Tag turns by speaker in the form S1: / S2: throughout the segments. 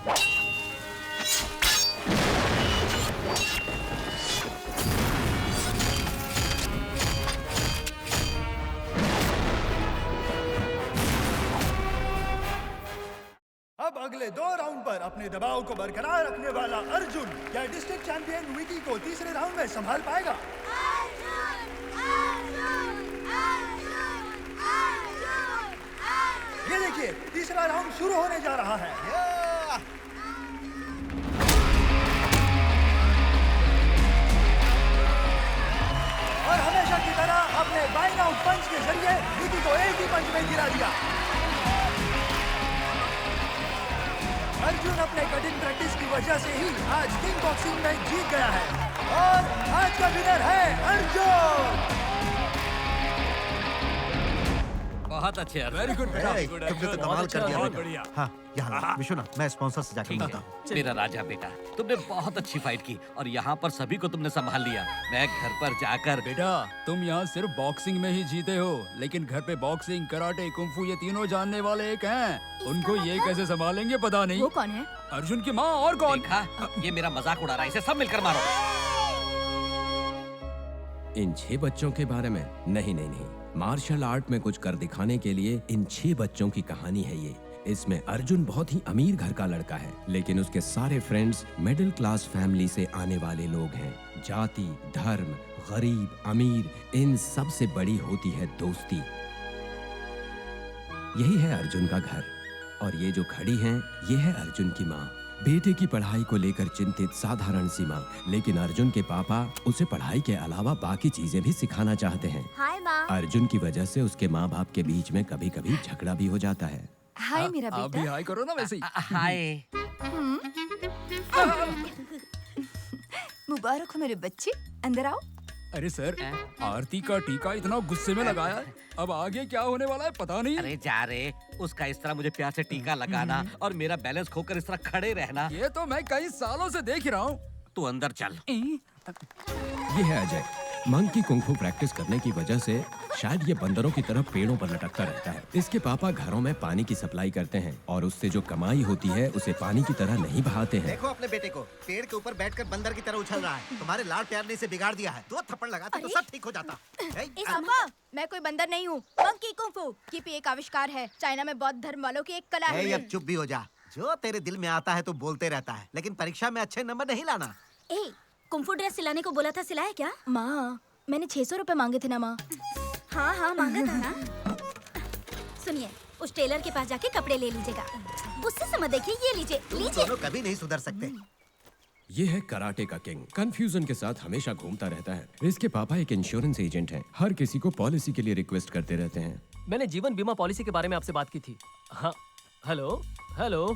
S1: अब अगले 2 राउंड पर अपने दबाव को बरकरार रखने वाला अर्जुन क्या डिस्ट्रिक्ट चैंपियन विकी को तीसरे राउंड में संभाल पाएगा? ये देखिए, तीसरा राउंड शुरू होने जा रहा है। और हमेशा की तरह अपने बाइंग आउट पंच के जरिए विकी को एक ही पंच में गिरा दिया। अर्जुन अपने कठिन प्रैक्टिस की वजह से ही आज किंग बॉक्सिंग में जीत गया है और आज का विनर है अर्जुन।
S2: बहुत अच्छे यार,
S3: वेरी गुड बेटा,
S4: तुमने तो कमाल कर दिया
S3: बहुत
S4: बेटा।
S3: बढ़िया।
S4: हाँ, यहाँ विश्वनाथ, मैं स्पॉन्सर से जाकर मिलता हूँ।
S2: मेरा राजा बेटा, तुमने बहुत अच्छी फाइट की और यहाँ पर सभी को तुमने संभाल लिया। मैं घर पर जाकर
S3: बेटा, तुम यहाँ सिर्फ बॉक्सिंग में ही जीते हो, लेकिन घर पे बॉक्सिंग, कराटे, कुंफू ये तीनों जानने वाले एक हैं। उनको ये कैसे संभालेंगे पता नहीं।
S5: वो कौन है?
S3: अर्जुन की माँ। और कौन?
S2: देखा, ये मेरा मजाक उड़ा रहा है, इसे सब मिलकर मारो।
S6: इन 6 बच्चों के बारे में नहीं, मार्शल आर्ट में कुछ कर दिखाने के लिए इन 6 बच्चों की कहानी है ये। इसमें अर्जुन बहुत ही अमीर घर का लड़का है, लेकिन उसके सारे फ्रेंड्स मिडिल क्लास फैमिली से आने वाले लोग हैं। जाति, धर्म, गरीब, अमीर, इन सब से बड़ी होती है दोस्ती। यही है अर्जुन का घर और ये जो खड़ी हैं, ये है अर्जुन की माँ। बेटे की पढ़ाई को लेकर चिंतित साधारण सी माँ, लेकिन अर्जुन के पापा उसे पढ़ाई के अलावा बाकी चीजें भी सिखाना चाहते हैं।
S5: हाय माँ।
S6: अर्जुन की वजह से उसके माँ बाप के बीच में कभी कभी झगड़ा भी हो जाता है।
S5: हाय मेरा
S3: आप भी
S5: बेटा।
S3: हाय करो ना वैसे ही।
S2: हाय।
S5: मुबारक हो मेरे बच्चे, अंदर आओ।
S3: अरे सर, आरती का टीका इतना गुस्से में लगाया है, अब आगे क्या होने वाला है पता नहीं।
S2: अरे जा रे, उसका इस तरह मुझे प्यार से टीका लगाना और मेरा बैलेंस खोकर इस तरह खड़े रहना,
S3: ये तो मैं कई सालों से देख ही रहा हूँ।
S2: तू अंदर चल।
S6: ये है अजय। मंकी कुंफू प्रैक्टिस करने की वजह से शायद ये बंदरों की तरह पेड़ों पर लटकता रहता है। इसके पापा घरों में पानी की सप्लाई करते हैं और उससे जो कमाई होती है उसे पानी की तरह नहीं बहाते हैं।
S4: देखो अपने बेटे को, पेड़ के ऊपर बैठकर बंदर की तरह उछल रहा है। तुम्हारे लाड प्यार ने इसे बिगाड़ दिया है। 2 थप्पड़ लगाते तो सब ठीक हो जाता।
S5: मैं कोई बंदर नहीं हूँ। मंकी कुंफू किपी एक आविष्कार है, चाइना में बौद्ध धर्म वालों की एक कला है।
S4: अब चुप भी हो जा। जो तेरे दिल में आता है तो बोलते रहता है, लेकिन परीक्षा में अच्छे नंबर नहीं लाना।
S7: कुंफू ड्रेस सिलाने को बोला था, सिलाया क्या?
S5: माँ, मैंने 600 रुपए मांगे थे ना माँ।
S7: हाँ मांगा था ना। सुनिए, उस टेलर के पास जाके कपड़े ले लीजिएगा। गुस्से से मत देखिए, ये लीजिए।
S4: तुम दोनों कभी नहीं सुधर सकते।
S6: ये है कराटे का किंग, कंफ्यूजन के साथ हमेशा घूमता रहता है। इसके पापा एक इंश्योरेंस एजेंट हैं, हर किसी को पॉलिसी के लिए रिक्वेस्ट करते रहते हैं।
S8: मैंने जीवन बीमा पॉलिसी के बारे में आपसे बात की थी। हाँ, हेलो हेलो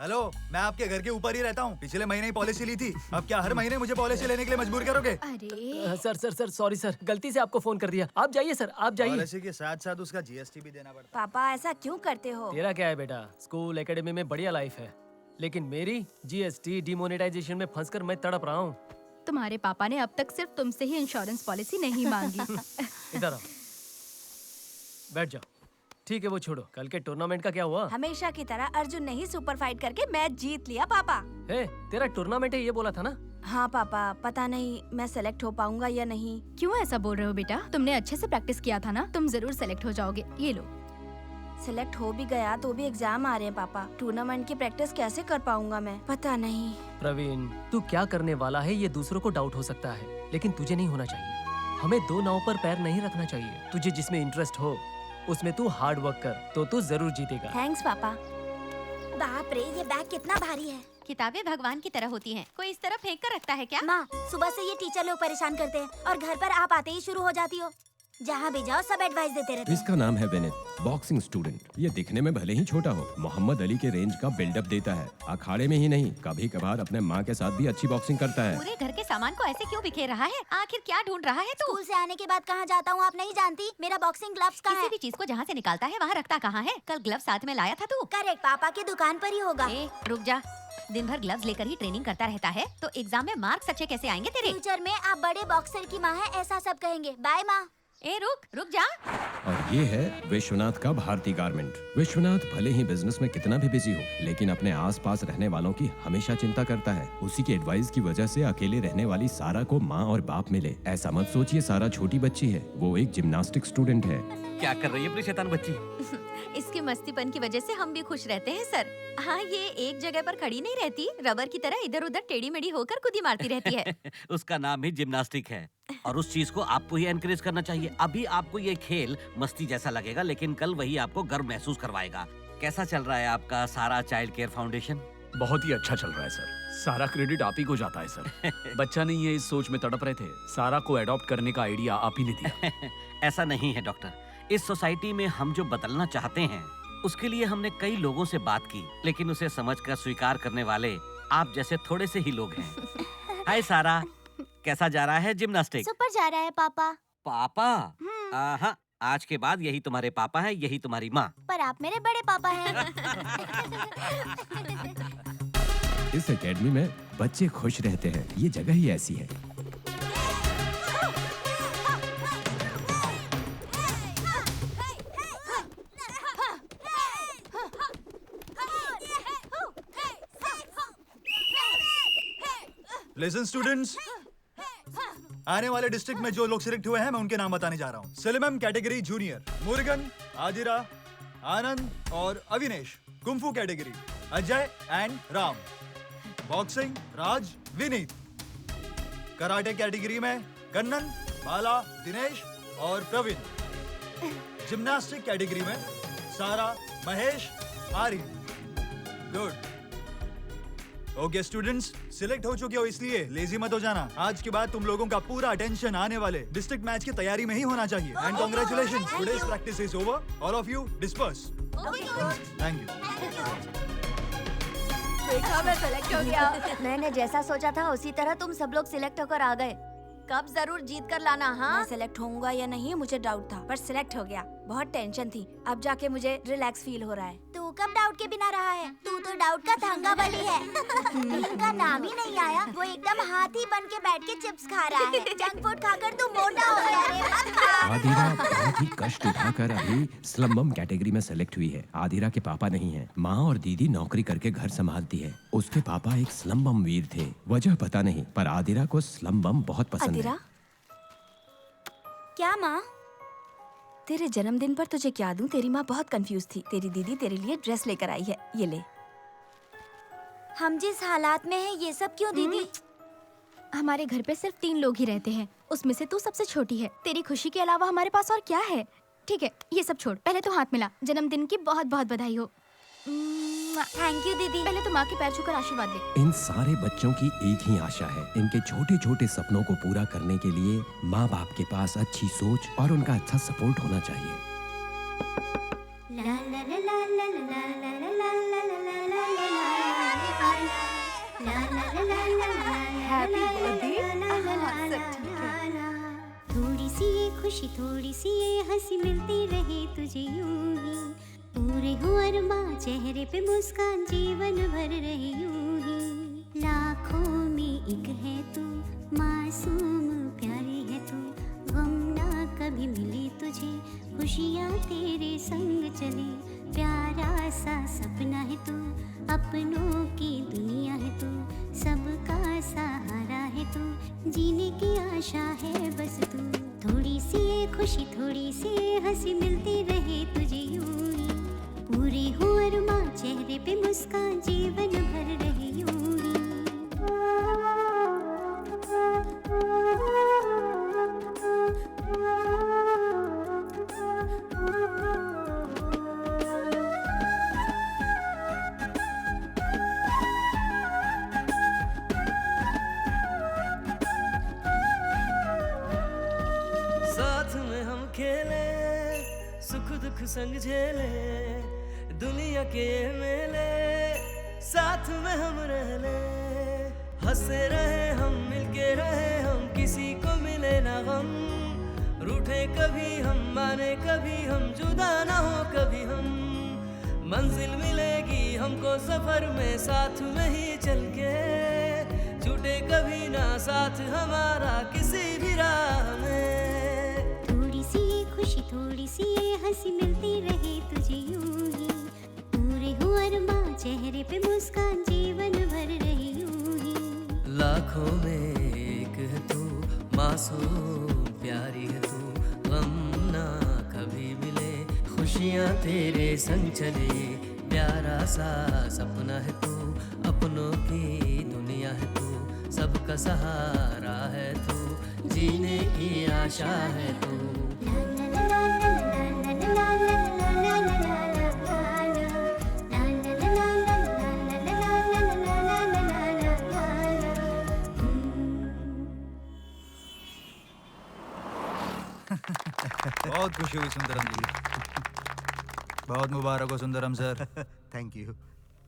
S1: हेलो, मैं आपके घर के ऊपर ही रहता हूँ। पिछले महीने ही पॉलिसी ली थी, अब क्या हर महीने मुझे पॉलिसी लेने के लिए मजबूर करोगे?
S5: अरे
S8: सर सॉरी सर, गलती से आपको फोन कर दिया। आप जाइए सर, आप जाइए।
S1: पॉलिसी के साथ साथ उसका जीएसटी भी देना पड़ता
S7: पापा ऐसा क्यों करते हो?
S8: तेरा क्या है बेटा, स्कूल एकेडमी में बढ़िया लाइफ है, लेकिन मेरी जीएसटी डिमोनेटाइजेशन में फंसकर मैं तड़प रहा हूँ।
S5: तुम्हारे पापा ने अब तक सिर्फ तुमसे ही इंश्योरेंस पॉलिसी नहीं मांगी।
S8: इधर आओ, बैठ जाओ। ठीक है वो छोड़ो, कल के टूर्नामेंट का क्या हुआ?
S7: हमेशा की तरह अर्जुन ने ही सुपर फाइट करके मैच जीत लिया पापा।
S8: हे, तेरा टूर्नामेंट है ये बोला था ना?
S7: हाँ पापा, पता नहीं मैं सेलेक्ट हो पाऊंगा या नहीं।
S5: क्यों ऐसा बोल रहे हो बेटा? तुमने अच्छे से प्रैक्टिस किया था ना, तुम जरूर सेलेक्ट हो जाओगे। ये लो।
S7: सेलेक्ट हो भी गया तो भी एग्जाम आ रहे हैं पापा। टूर्नामेंट की प्रैक्टिस कैसे कर पाऊंगा मैं, पता नहीं।
S8: प्रवीण, तू क्या करने वाला है ये दूसरों को डाउट हो सकता है, लेकिन तुझे नहीं होना चाहिए। हमें 2 नाव पर पैर नहीं रखना चाहिए। तुझे जिसमें इंटरेस्ट हो उसमें तू हार्ड वर्क कर, तो तू जरूर जीतेगा।
S7: थैंक्स पापा। बाप रे, ये बैग कितना भारी है।
S5: किताबें भगवान की तरह होती हैं, कोई इस तरह फेंक कर रखता है क्या?
S7: माँ, सुबह से ये टीचर लोग परेशान करते हैं और घर पर आप आते ही शुरू हो जाती हो। जहाँ भी जाओ सब एडवाइस देते रहते हैं।
S6: इसका नाम है विनीत, बॉक्सिंग स्टूडेंट। ये दिखने में भले ही छोटा हो, मोहम्मद अली के रेंज का बिल्डअप देता है। अखाड़े में ही नहीं, कभी कभार अपने माँ के साथ भी अच्छी बॉक्सिंग करता है।
S5: पूरे घर के सामान को ऐसे क्यों बिखेर रहा है? आखिर क्या ढूंढ रहा है तू?
S7: स्कूल से आने के बाद कहाँ जाता हूँ आप नहीं जानती? मेरा बॉक्सिंग ग्लव्स कहाँ
S5: किसी
S7: है?
S5: भी चीज को जहाँ से निकालता है वहाँ रखता कहाँ है? कल ग्लव साथ में लाया था तू?
S7: करेक्ट, पापा की दुकान पर ही होगा।
S5: रुक जा, दिन भर ग्लव्स लेकर ही ट्रेनिंग करता रहता है तो एग्जाम में मार्क्स अच्छे कैसे आएंगे तेरे?
S7: फ्यूचर में आप बड़े बॉक्सर की माँ है ऐसा सब कहेंगे। बाय माँ।
S5: रुक जा।
S6: और ये है विश्वनाथ का भारती गारमेंट। विश्वनाथ भले ही बिजनेस में कितना भी बिजी हो, लेकिन अपने आसपास रहने वालों की हमेशा चिंता करता है। उसी की एडवाइस की वजह से अकेले रहने वाली सारा को माँ और बाप मिले। ऐसा मत सोचिए सारा छोटी बच्ची है, वो एक जिम्नास्टिक स्टूडेंट है।
S2: क्या कर रही है अपनी शैतान बच्ची?
S7: इसके मस्तीपन की वजह से हम भी खुश रहते हैं सर। हाँ, ये एक जगह पर खड़ी नहीं रहती, रबर की तरह इधर उधर टेढ़ी मेढ़ी होकर खुदी मारती रहती है।
S2: उसका नाम ही जिम्नास्टिक है और उस चीज को आपको ही एनकरेज करना चाहिए। अभी आपको ये खेल मस्ती जैसा लगेगा, लेकिन कल वही आपको गर्व महसूस करवाएगा। कैसा चल रहा है आपका सारा चाइल्ड केयर फाउंडेशन?
S3: बहुत ही अच्छा चल रहा है सर। सारा क्रेडिट आप ही को जाता है सर। बच्चा नहीं है इस सोच में तड़प रहे थे, सारा को अडॉप्ट करने का आइडिया आप ही ने दिया।
S2: ऐसा नहीं है डॉक्टर, इस सोसाइटी में हम जो बदलना चाहते हैं उसके लिए हमने कई लोगों से बात की, लेकिन उसे समझकर स्वीकार करने वाले आप जैसे थोड़े से ही लोग हैं। हाय सारा, कैसा जा रहा है जिम्नास्टिक?
S7: सुपर जा रहा है पापा।
S2: पापा? हाँ, आज के बाद यही तुम्हारे पापा है, यही तुम्हारी माँ।
S7: पर आप मेरे बड़े पापा हैं।
S6: इस एकेडमी में बच्चे खुश रहते हैं, ये जगह ही ऐसी है।
S1: लिसन स्टूडेंट्स, आने वाले डिस्ट्रिक्ट में जो लोग सिलेक्ट हुए हैं मैं उनके नाम बताने जा रहा हूँ। सिलेमम कैटेगरी जूनियर मुरुगन, आदिरा, आनंद और Avinesh. Kung fu category Ajay and Ram. Boxing Raj, Vineet. Karate category में कन्नन, बाला, दिनेश और प्रवीण। जिम्नास्टिक कैटेगरी में Sara, Mahesh, Aryan. Good. Okay students, select हो चुके हो इसलिए लेजी मत हो जाना। आज के बाद तुम लोगों का पूरा अटेंशन आने वाले डिस्ट्रिक्ट मैच की तैयारी में ही होना चाहिए। And congratulations, today's practice is over. All of you disperse. Thank you.
S5: देखा, मैं सेलेक्ट हो गया।
S7: मैंने जैसा सोचा था उसी तरह तुम सब लोग सिलेक्ट होकर आ गए। कब जरूर जीत कर लाना। हाँ, मैं सिलेक्ट होऊंगा या नहीं मुझे डाउट था, पर सिलेक्ट हो गया। बहुत टेंशन थी, अब जाके मुझे रिलैक्स फील हो रहा है। तू कब डाउट के बिना रहा है? तू तो डाउट का धांगा बली है। इनका नाम ही नहीं आया, वो एकदम हाथी बन के बैठ के चिप्स खा रहा है। जंक फूड खाकर तू मोटा हो गया रे।
S6: आदिरा बहुत ही कष्ट उठाकर अभी स्लम कैटेगरी में सेलेक्ट हुई है। आदिरा के पापा नहीं है, माँ और दीदी नौकरी करके घर संभालती है। उसके पापा एक स्लम बम वीर थे, वजह पता नहीं, पर आदिरा को स्लम बम बहुत पसंद है।
S7: क्या माँ? तेरे जन्मदिन पर तुझे क्या दूं? तेरी माँ बहुत कंफ्यूज थी। तेरी दीदी तेरे लिए ड्रेस लेकर आई है, ये ले। हम जिस हालात में हैं, ये सब क्यों दीदी?
S5: हमारे घर पे सिर्फ 3 लोग ही रहते हैं, उसमें से तू सबसे छोटी है। तेरी खुशी के अलावा हमारे पास और क्या है? ठीक है, ये सब छोड़, पहले तो हाथ मिला। जन्मदिन की बहुत बहुत बधाई हो।
S7: थैंक यू दीदी।
S5: पहले तो माँ के पैर छूकर आशीर्वाद दे।
S6: इन सारे बच्चों की एक ही आशा है, इनके छोटे छोटे सपनों को पूरा करने के लिए माँ बाप के पास अच्छी सोच और उनका अच्छा सपोर्ट होना चाहिए।
S9: थोड़ी सी ये खुशी, थोड़ी सी ये हंसी मिलती रहे तुझे यूं ही। पूरे हो अरमां, चेहरे पे मुस्कान जीवन भर रहे यूं ही। लाखों में एक है तू, मासूम प्यारी है तू। गम ना कभी मिले तुझे, खुशियाँ तेरे संग चले। प्यारा सा सपना है तू, अपनों की दुनिया है तू। सबका सहारा है तू, जीने की आशा है बस तू। थोड़ी सी ये खुशी, थोड़ी सी ये हंसी मिलती रहे तुझे यूं ही। पूरे हो अरमां, चेहरे पे मुस्कान जीवन भर रहे यूं ही।
S10: साथ में हम खेले, सुख दुख संग झेले, दुनिया के मेले साथ में हम रह ले। हंसे रहे हम, मिलके रहे हम, किसी को मिले ना गम। रूठे कभी हम, माने कभी हम, जुदा ना हो कभी हम। मंजिल मिलेगी हमको सफर में, साथ में ही चल के। छूटे कभी ना साथ हमारा किसी भी राह में।
S9: थोड़ी सी ये खुशी, थोड़ी सी ये हंसी मिलती रहे तुझे यूं ही, पूरे हो अरमा चेहरे पे मुस्कान जीवन भर रहे यूं ही।
S10: लाखों में एक है तू, मासूम प्यारी है तू, गम ना कभी मिले, खुशियाँ तेरे संग चले, प्यारा सा सपना है तू, अपनों की दुनिया है तू, सबका सहारा है तू, जीने की आशा है तू।
S1: बहुत खुशी हुई सुंदरम जी। बहुत मुबारक हो सुंदरम सर।
S4: Thank you.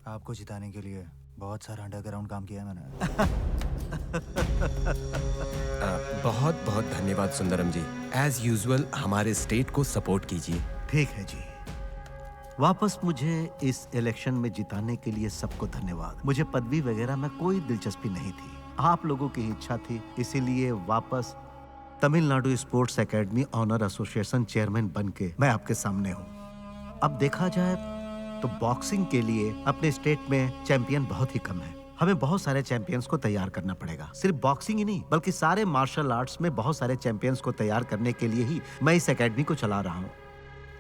S1: आपको जिताने के लिए बहुत सारा अंडरग्राउंड काम किया है मैंने।
S6: बहुत बहुत धन्यवाद सुंदरम जी। एज यूजुअल हमारे स्टेट को सपोर्ट कीजिए।
S4: ठीक है जी। वापस मुझे इस इलेक्शन में जिताने के लिए सबको धन्यवाद। मुझे पदवी वगैरह में कोई दिलचस्पी नहीं थी, आप लोगों की इच्छा थी, इसीलिए वापस Tamil Nadu sports academy owner association chairman बनके मैं आपके सामने हूँ। अब देखा जाए तो बॉक्सिंग के लिए अपने स्टेट में चैंपियन बहुत ही कम है। हमें बहुत सारे चैंपियंस को तैयार करना पड़ेगा। सिर्फ बॉक्सिंग ही नहीं बल्कि सारे मार्शल आर्ट्स में बहुत सारे चैंपियंस को तैयार करने के लिए ही मैं इस एकेडमी को चला रहा हूँ।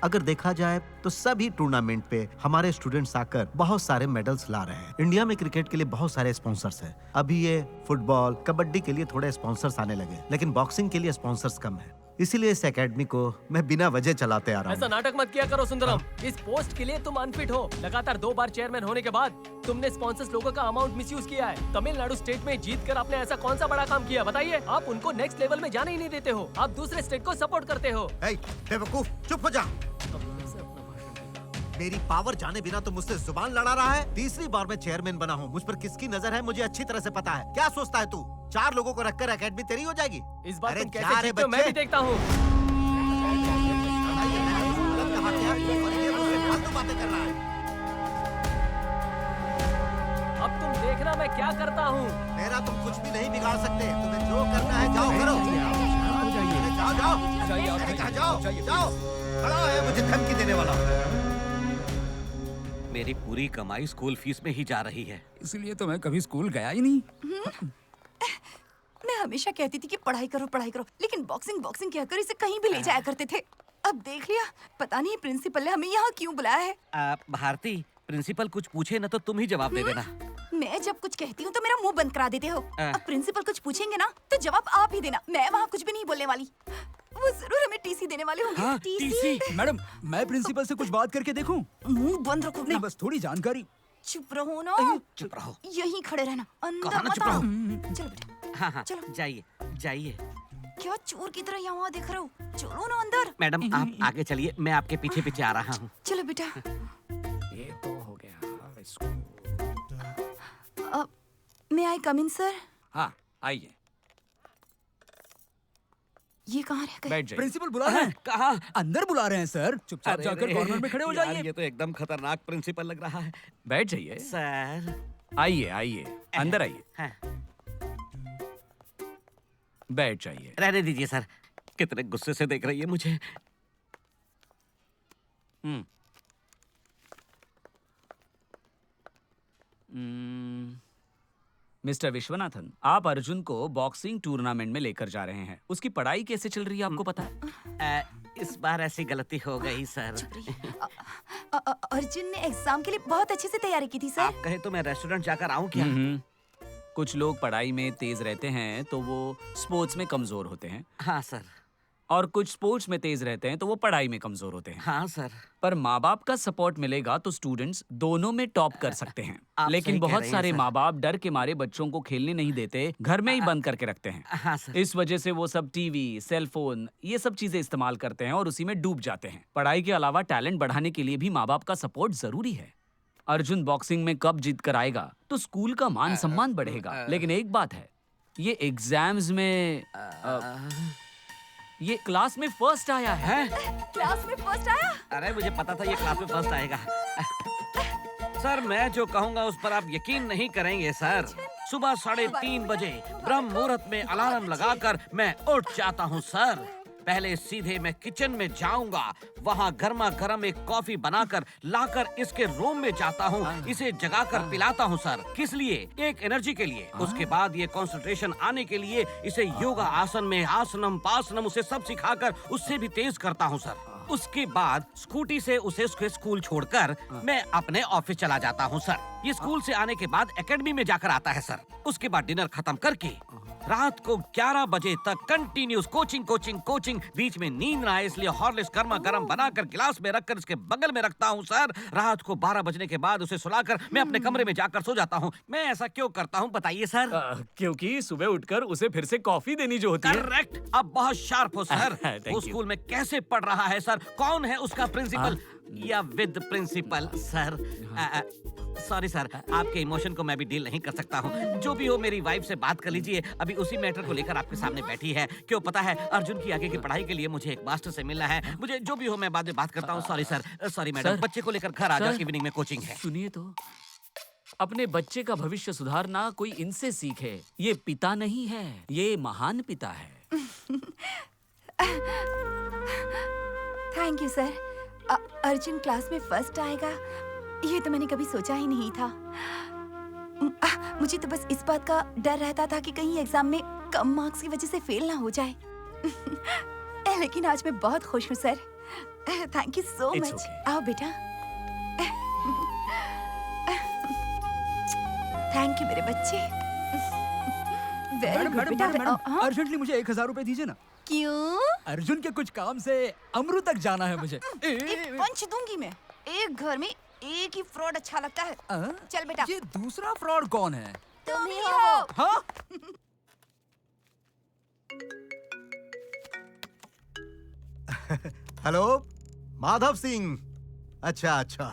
S4: अगर देखा जाए तो सभी टूर्नामेंट पे हमारे स्टूडेंट्स आकर बहुत सारे मेडल्स ला रहे हैं। इंडिया में क्रिकेट के लिए बहुत सारे स्पॉन्सर्स हैं। अभी ये फुटबॉल कबड्डी के लिए थोड़े स्पॉन्सर्स आने लगे, लेकिन बॉक्सिंग के लिए स्पॉन्सर्स कम है। इसीलिए इस एकेडमी को मैं बिना वजह चलाते आ रहा
S8: ऐसा
S4: हूँ।
S8: नाटक मत किया करो सुंदरम। इस पोस्ट के लिए तुम अनफिट हो। लगातार 2 बार चेयरमैन होने के बाद तुमने स्पॉन्सर्स लोगों का अमाउंट मिसयूज किया है। तमिलनाडु स्टेट में जीत कर आपने ऐसा कौन सा बड़ा काम किया बताइए? आप उनको नेक्स्ट लेवल में जाने ही नहीं देते हो। आप दूसरे स्टेट को सपोर्ट करते हो।
S4: बेवकूफ, चुप हो जा। मेरी पावर जाने बिना तो मुझसे जुबान लड़ा रहा है। तीसरी बार मैं चेयरमैन बना हूँ। मुझ पर किसकी नजर है मुझे अच्छी तरह से पता है। क्या सोचता है तू? 4 लोगों को रखकर एकेडमी तेरी हो जाएगी?
S8: इस बार
S4: अरे
S8: तुम
S4: जा
S8: कैसे
S4: रे
S8: जीतते हो मैं
S4: बच्चे।
S8: भी देखता हूँ।
S4: फालतू बातें कर रहा है।
S8: अब तुम देखना मैं क्या करता हूँ।
S4: मेरा तुम कुछ भी नहीं बिगाड़ सकते। तुम्हें जो करना है जाओ करो। अरे जाओ जाओ। मैंने कहा जाओ जाओ। खड़ा है मुझे धमकी देने वाला।
S2: मेरी पूरी कमाई स्कूल फीस में ही जा रही है।
S3: इसलिए तो मैं कभी स्कूल गया ही नहीं।
S11: मैं हमेशा कहती थी कि पढ़ाई करो, लेकिन बॉक्सिंग बॉक्सिंग कहकर इसे कहीं भी ले जाया करते थे। अब देख लिया, पता नहीं प्रिंसिपल ने हमें यहाँ क्यों बुलाया है।
S2: भारती, प्रिंसिपल कुछ पूछे ना तो तुम ही जवाब दे देना।
S11: मैं जब कुछ कहती हूँ तो मेरा मुंह बंद करा देते हो। अब प्रिंसिपल कुछ पूछेंगे ना तो जवाब आप ही देना। मैं वहाँ कुछ भी नहीं बोलने वाली। वो जरूर हमें टीसी देने वाले होंगे।
S3: हाँ, टीसी। मैडम, मैं प्रिंसिपल से कुछ बात करके देखूं?
S11: मुंह बंद रखो
S3: नहीं, बस थोड़ी जानकारी।
S11: चुप रहो ना।
S2: चुप रहो।
S11: यहीं खड़े रहना, अंदर
S2: कहा ना
S11: मत
S2: चुप रहो।
S11: आओ। चलो बेटा।
S2: हाँ,
S11: चलो।
S2: जाइए जाइए।
S11: क्या चोर की तरह यहाँ देख रहे हो? चलो ना अंदर।
S2: मैडम आप आगे चलिए, मैं आपके पीछे पीछे आ रहा हूँ।
S11: चलो बेटा।
S3: ये तो हो गया।
S11: मैं आई कम इन सर?
S3: हाँ, आइए।
S11: ये कहाँ रह गए?
S3: बैठ जाइए। प्रिंसिपल बुला रहे हैं।
S2: कहाँ?
S3: अंदर बुला रहे हैं सर। चुपचाप जाकर कॉर्नर में खड़े हो
S2: यार,
S3: जाइए।
S2: ये तो एकदम खतरनाक प्रिंसिपल लग रहा है।
S3: बैठ जाइए।
S2: सर
S3: आइए आइए, अंदर आइए।
S2: हाँ।
S3: बैठ जाइए।
S2: रहने दीजिए सर, कितने गुस्से से देख रही है मुझे।
S3: मिस्टर विश्वनाथन, आप अर्जुन को बॉक्सिंग टूर्नामेंट में लेकर जा रहे हैं। उसकी पढ़ाई कैसे चल रही है आपको पता है?
S2: इस बार ऐसी गलती हो गई सर।
S11: अर्जुन ने एग्जाम के लिए बहुत अच्छे से तैयारी की थी सर।
S2: आप कहे तो मैं रेस्टोरेंट जाकर आऊं क्या?
S3: कुछ लोग पढ़ाई में तेज रहते हैं तो वो स्पोर्ट्स में कमजोर होते हैं।
S2: हाँ सर।
S3: और कुछ स्पोर्ट्स में तेज रहते हैं तो वो पढ़ाई में कमजोर होते हैं।
S2: हाँ सर।
S3: पर माँ बाप का सपोर्ट मिलेगा तो स्टूडेंट्स दोनों में टॉप कर सकते हैं। लेकिन
S2: सही कह
S3: बहुत
S2: रही हैं,
S3: सारे
S2: सर।
S3: माँ बाप डर के मारे बच्चों को खेलने नहीं देते, घर में ही बंद करके रखते हैं।
S2: हाँ सर।
S3: इस वजह से वो सब टीवी, सेल फोन, ये सब चीजें इस्तेमाल करते हैं और उसी में डूब जाते हैं। पढ़ाई के अलावा टैलेंट बढ़ाने के लिए भी माँ बाप का सपोर्ट जरूरी है। अर्जुन बॉक्सिंग में कप जीत कर आएगा तो स्कूल का मान सम्मान बढ़ेगा। लेकिन एक बात है, ये एग्जाम्स में ये क्लास में फर्स्ट आया है।
S11: क्लास में फर्स्ट आया?
S2: अरे मुझे पता था ये क्लास में फर्स्ट आएगा। सर मैं जो कहूँगा उस पर आप यकीन नहीं करेंगे सर। सुबह 3:30 बजे ब्रह्म मुहूर्त में अलार्म लगाकर मैं उठ जाता हूँ सर। पहले सीधे मैं किचन में जाऊंगा, वहाँ गर्मा गर्म एक कॉफी बनाकर लाकर इसके रूम में जाता हूँ, इसे जगाकर पिलाता हूँ सर। किस लिए? एक एनर्जी के लिए। उसके बाद ये कंसंट्रेशन आने के लिए इसे योगा आसन में आसनम पासनम उसे सब सिखाकर उससे भी तेज करता हूँ सर। उसके बाद स्कूटी से उसे उसके स्कूल छोड़कर मैं अपने ऑफिस चला जाता हूँ सर। ये स्कूल से आने के बाद एकेडमी में जाकर आता है सर। उसके बाद डिनर खत्म करके रात को 11 बजे तक कंटिन्यूस कोचिंग कोचिंग कोचिंग। बीच में नींद ना आए इसलिए हॉर्लिक्स गर्मा गर्म बनाकर गिलास में रखकर इसके बगल में रखता हूँ सर। रात को 12 बजने के बाद उसे सुलाकर मैं अपने कमरे में जाकर सो जाता हूँ। मैं ऐसा क्यों करता हूँ बताइए सर?
S3: क्योंकि सुबह उठकर उसे फिर से कॉफी देनी जो होती है।
S2: करेक्ट। अब बहुत शार्प हो सर।
S3: Thank
S2: वो
S3: you.
S2: स्कूल में कैसे पढ़ रहा है सर? कौन है उसका प्रिंसिपल या with principal sir? Sorry sir, आपके इमोशन को मैं भी डील नहीं कर सकता हूँ। जो भी हो मेरी वाइफ से बात कर लीजिए। अभी उसी मैटर को लेकर आपके सामने बैठी है। क्यों पता है, अर्जुन की आगे की पढ़ाई के लिए मुझे एक मास्टर से मिलना है। मुझे जो भी हो मैं बाद में बात करता हूँ। Sorry sir, sorry madam.
S3: Sir,
S2: बच्चे को लेकर घर आ जाओ,
S3: सर,
S2: इवनिंग में कोचिंग है।
S3: सुनिए तो, अपने बच्चे का भविष्य सुधारना कोई इनसे सीखे। ये पिता नहीं है, ये महान पिता है।
S11: Thank you sir. Arjun class में फर्स्ट आएगा ये तो मैंने कभी सोचा ही नहीं था। मुझे तो बस इस बात का डर रहता था कि कहीं एग्जाम में कम मार्क्स की वजह से फेल ना हो जाए। लेकिन आज मैं बहुत खुश हूँ sir. Thank you so
S3: It's
S11: much.
S3: okay.
S11: आओ बेटा। थैंक यू मेरे बच्चे।
S1: मैडम मैडम मैडम मैडम,
S11: हाँ?
S1: अर्जेंटली मुझे 1000 रुपए दीजिए ना।
S11: क्यों?
S1: अर्जुन के कुछ काम से अमरू तक जाना है मुझे।
S11: एक पंच दूंगी मैं। एक घर में एक ही फ्रॉड अच्छा लगता है। चल बेटा।
S1: ये दूसरा फ्रॉड कौन है?
S11: तुम ही हो।
S1: हाँ?
S4: हेलो, माधव सिंह। अच्छा अच्छा,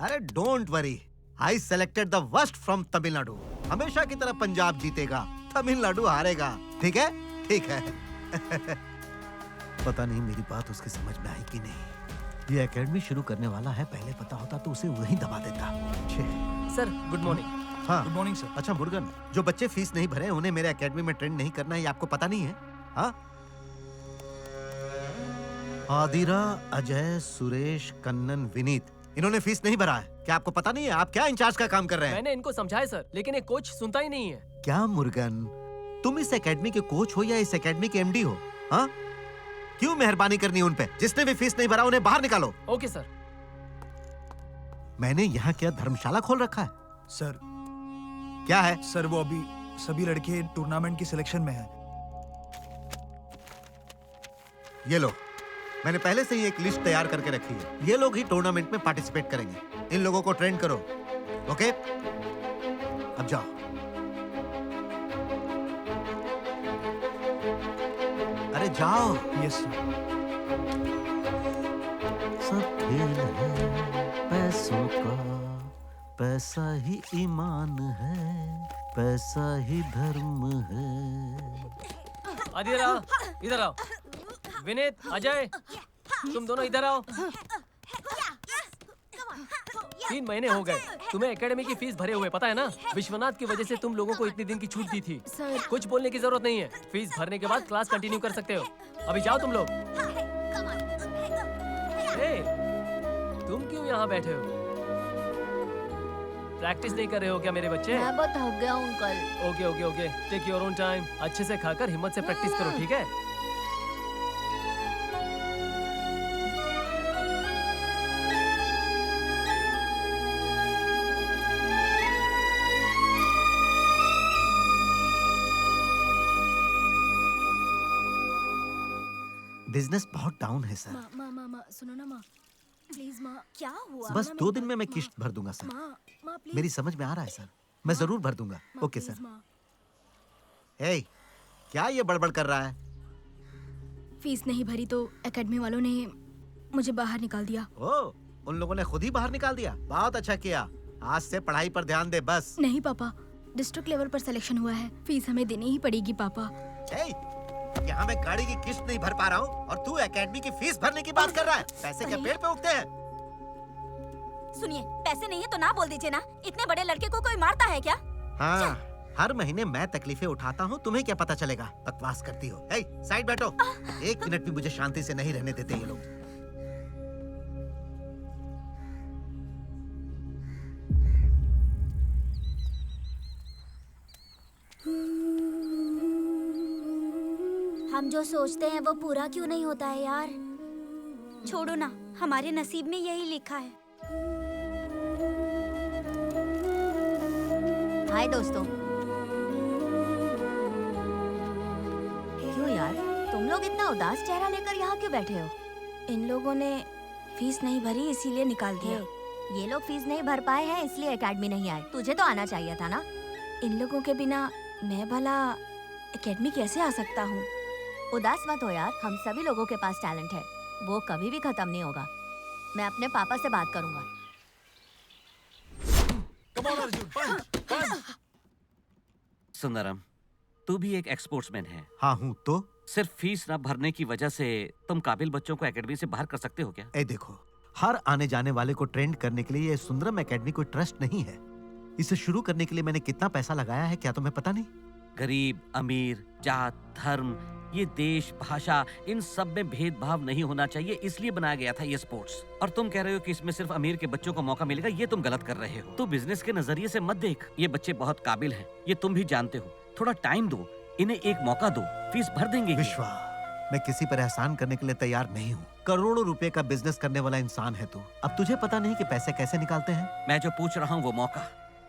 S4: अरे don't worry, I selected the worst from Tamil Nadu. हमेशा की तरह पंजाब जीतेगा, तमिलनाडु हारेगा। ठीक है, ठीक है। पता नहीं मेरी बात उसकी समझ में आई कि नहीं। ये एकेडमी शुरू करने वाला है, पहले पता होता तो उसे वहीं दबा देता।
S8: Sir good morning.
S4: हाँ
S1: गुड मॉर्निंग सर।
S4: अच्छा मुर्गन, जो बच्चे फीस नहीं भरे उन्हें मेरे एकेडमी में ट्रेन नहीं करना है, ये आपको पता नहीं है? हाँ? आदिरा, अजय, सुरेश, कन्नन, विनीत, इन्होंने फीस नहीं भरा है। क्या आपको पता नहीं है? आप क्या इंचार्ज का काम कर रहे हैं?
S8: मैंने इनको समझाया सर, लेकिन ये कोच सुनता ही नहीं है।
S4: क्या मुर्गन, तुम इस एकेडमी के कोच हो या इस एकेडमी के एमडी हो? हाँ? क्यों मेहरबानी करनी उन पे? जिसने भी फीस नहीं भरा उन्हें बाहर निकालो।
S8: Okay sir.
S4: मैंने यहाँ क्या धर्मशाला खोल रखा है?
S1: सर
S4: क्या है?
S1: सर वो अभी सभी लड़के टूर्नामेंट की सिलेक्शन में हैं।
S4: ये लो, मैंने पहले से ही एक लिस्ट तैयार करके रखी है। ये लोग ही टूर्नामेंट में पार्टिसिपेट करेंगे। इन लोगों को ट्रेन करो। ओके, अब जाओ। अरे जाओ।
S1: Yes sir.
S4: सब खेल है पैसों का, पैसा ही ईमान है, पैसा ही धर्म है।
S8: आदिरा, इधर आओ। विनीत, अजय, तुम दोनों इधर आओ। 3 महीने हो गए तुम्हें एकेडमी की फीस भरे हुए, पता है ना? विश्वनाथ की वजह से तुम लोगों को इतने दिन की छूट दी थी। कुछ बोलने की जरूरत नहीं है। फीस भरने के बाद क्लास कंटिन्यू कर सकते हो। अभी जाओ तुम लोग। तुम क्यों यहाँ बैठे हो? प्रैक्टिस नहीं कर रहे हो क्या मेरे बच्चे?
S7: मैं बहुत थक गया हूँ uncle.
S8: Okay okay okay, take your own time. अच्छे से खाकर हिम्मत से प्रैक्टिस करो, ठीक है?
S4: बिजनेस बहुत डाउन है सर।
S5: माँ सुनो ना माँ, प्लीज माँ। क्या हुआ?
S4: बस 2 दिन में मैं किस्त भर दूंगा सर।
S5: माँ प्लीज।
S4: मेरी समझ में आ रहा है सर, मैं जरूर भर दूंगा। Okay sir. हे, क्या ये बड़बड़ कर रहा है?
S5: फीस नहीं भरी तो एकेडमी वालों ने मुझे बाहर निकाल दिया।
S4: ओ, उन लोगों ने खुद ही बाहर निकाल दिया। बहुत अच्छा किया। आज से पढ़ाई पर ध्यान दे बस।
S5: नहीं पापा, डिस्ट्रिक्ट लेवल पर सिलेक्शन हुआ है, फीस हमें देनी ही पड़ेगी पापा।
S4: यहाँ मैं गाड़ी की किस्त नहीं भर पा रहा हूँ और तू एकेडमी की फीस भरने की बात कर रहा है। पैसे क्या पेड़ पे उगते हैं?
S7: सुनिए, पैसे नहीं है तो ना बोल दीजिए ना। इतने बड़े लड़के को कोई मारता है क्या?
S4: हाँ, हर महीने मैं तकलीफें उठाता हूँ, तुम्हें क्या पता चलेगा? बकवास करती हो। हे, साइड बैठो। एक मिनट भी मुझे शांति से नहीं रहने देते ये लोग।
S7: हम जो सोचते हैं वो पूरा क्यों नहीं होता है यार? छोड़ो ना, हमारे नसीब में यही लिखा है। हाय दोस्तों। क्यों यार, तुम लोग इतना उदास चेहरा लेकर यहाँ क्यों बैठे हो? इन लोगों ने फीस नहीं भरी इसीलिए निकाल दिया। ये लोग फीस नहीं भर पाए हैं इसलिए एकेडमी नहीं आए। तुझे तो आना चाहिए था ना। इन लोगों के बिना मैं भला एकेडमी कैसे आ सकता हूँ? उदास मत हो यार, हम सभी लोगों के पास टैलेंट है, वो कभी भी खत्म नहीं होगा। मैं अपने पापा से बात करूंगा।
S1: Come on, Arjun, punch, punch.
S2: Sundaram, तू भी एक एक्सपोर्ट्समैन है।
S4: हाँ हूँ तो?
S2: सिर्फ फीस न भरने की वजह से तुम काबिल बच्चों को एकेडमी से बाहर कर सकते हो क्या?
S4: ए देखो, हर आने जाने वाले को ट्रेंड करने के लिए ये सुंदरम एकेडमी कोई ट्रस्ट नहीं है। इसे शुरू करने के लिए मैंने कितना पैसा लगाया है क्या तुम्हें पता नहीं?
S2: गरीब, अमीर, जात, धर्म, ये देश, भाषा, इन सब में भेदभाव नहीं होना चाहिए, इसलिए बनाया गया था ये स्पोर्ट्स। और तुम कह रहे हो कि इसमें सिर्फ अमीर के बच्चों को मौका मिलेगा, ये तुम गलत कर रहे हो। तो बिजनेस के नजरिए से मत देख, ये बच्चे बहुत काबिल हैं, ये तुम भी जानते हो। थोड़ा टाइम दो, इन्हें एक मौका दो, फीस भर देंगे।
S4: विश्वा, मैं किसी पर एहसान करने के लिए तैयार नहीं हूँ। करोड़ों रुपए का बिजनेस करने वाला इंसान है तू। अब तुझे पता नहीं कि पैसे कैसे निकालते हैं?
S2: मैं जो पूछ रहा हूँ वो मौका,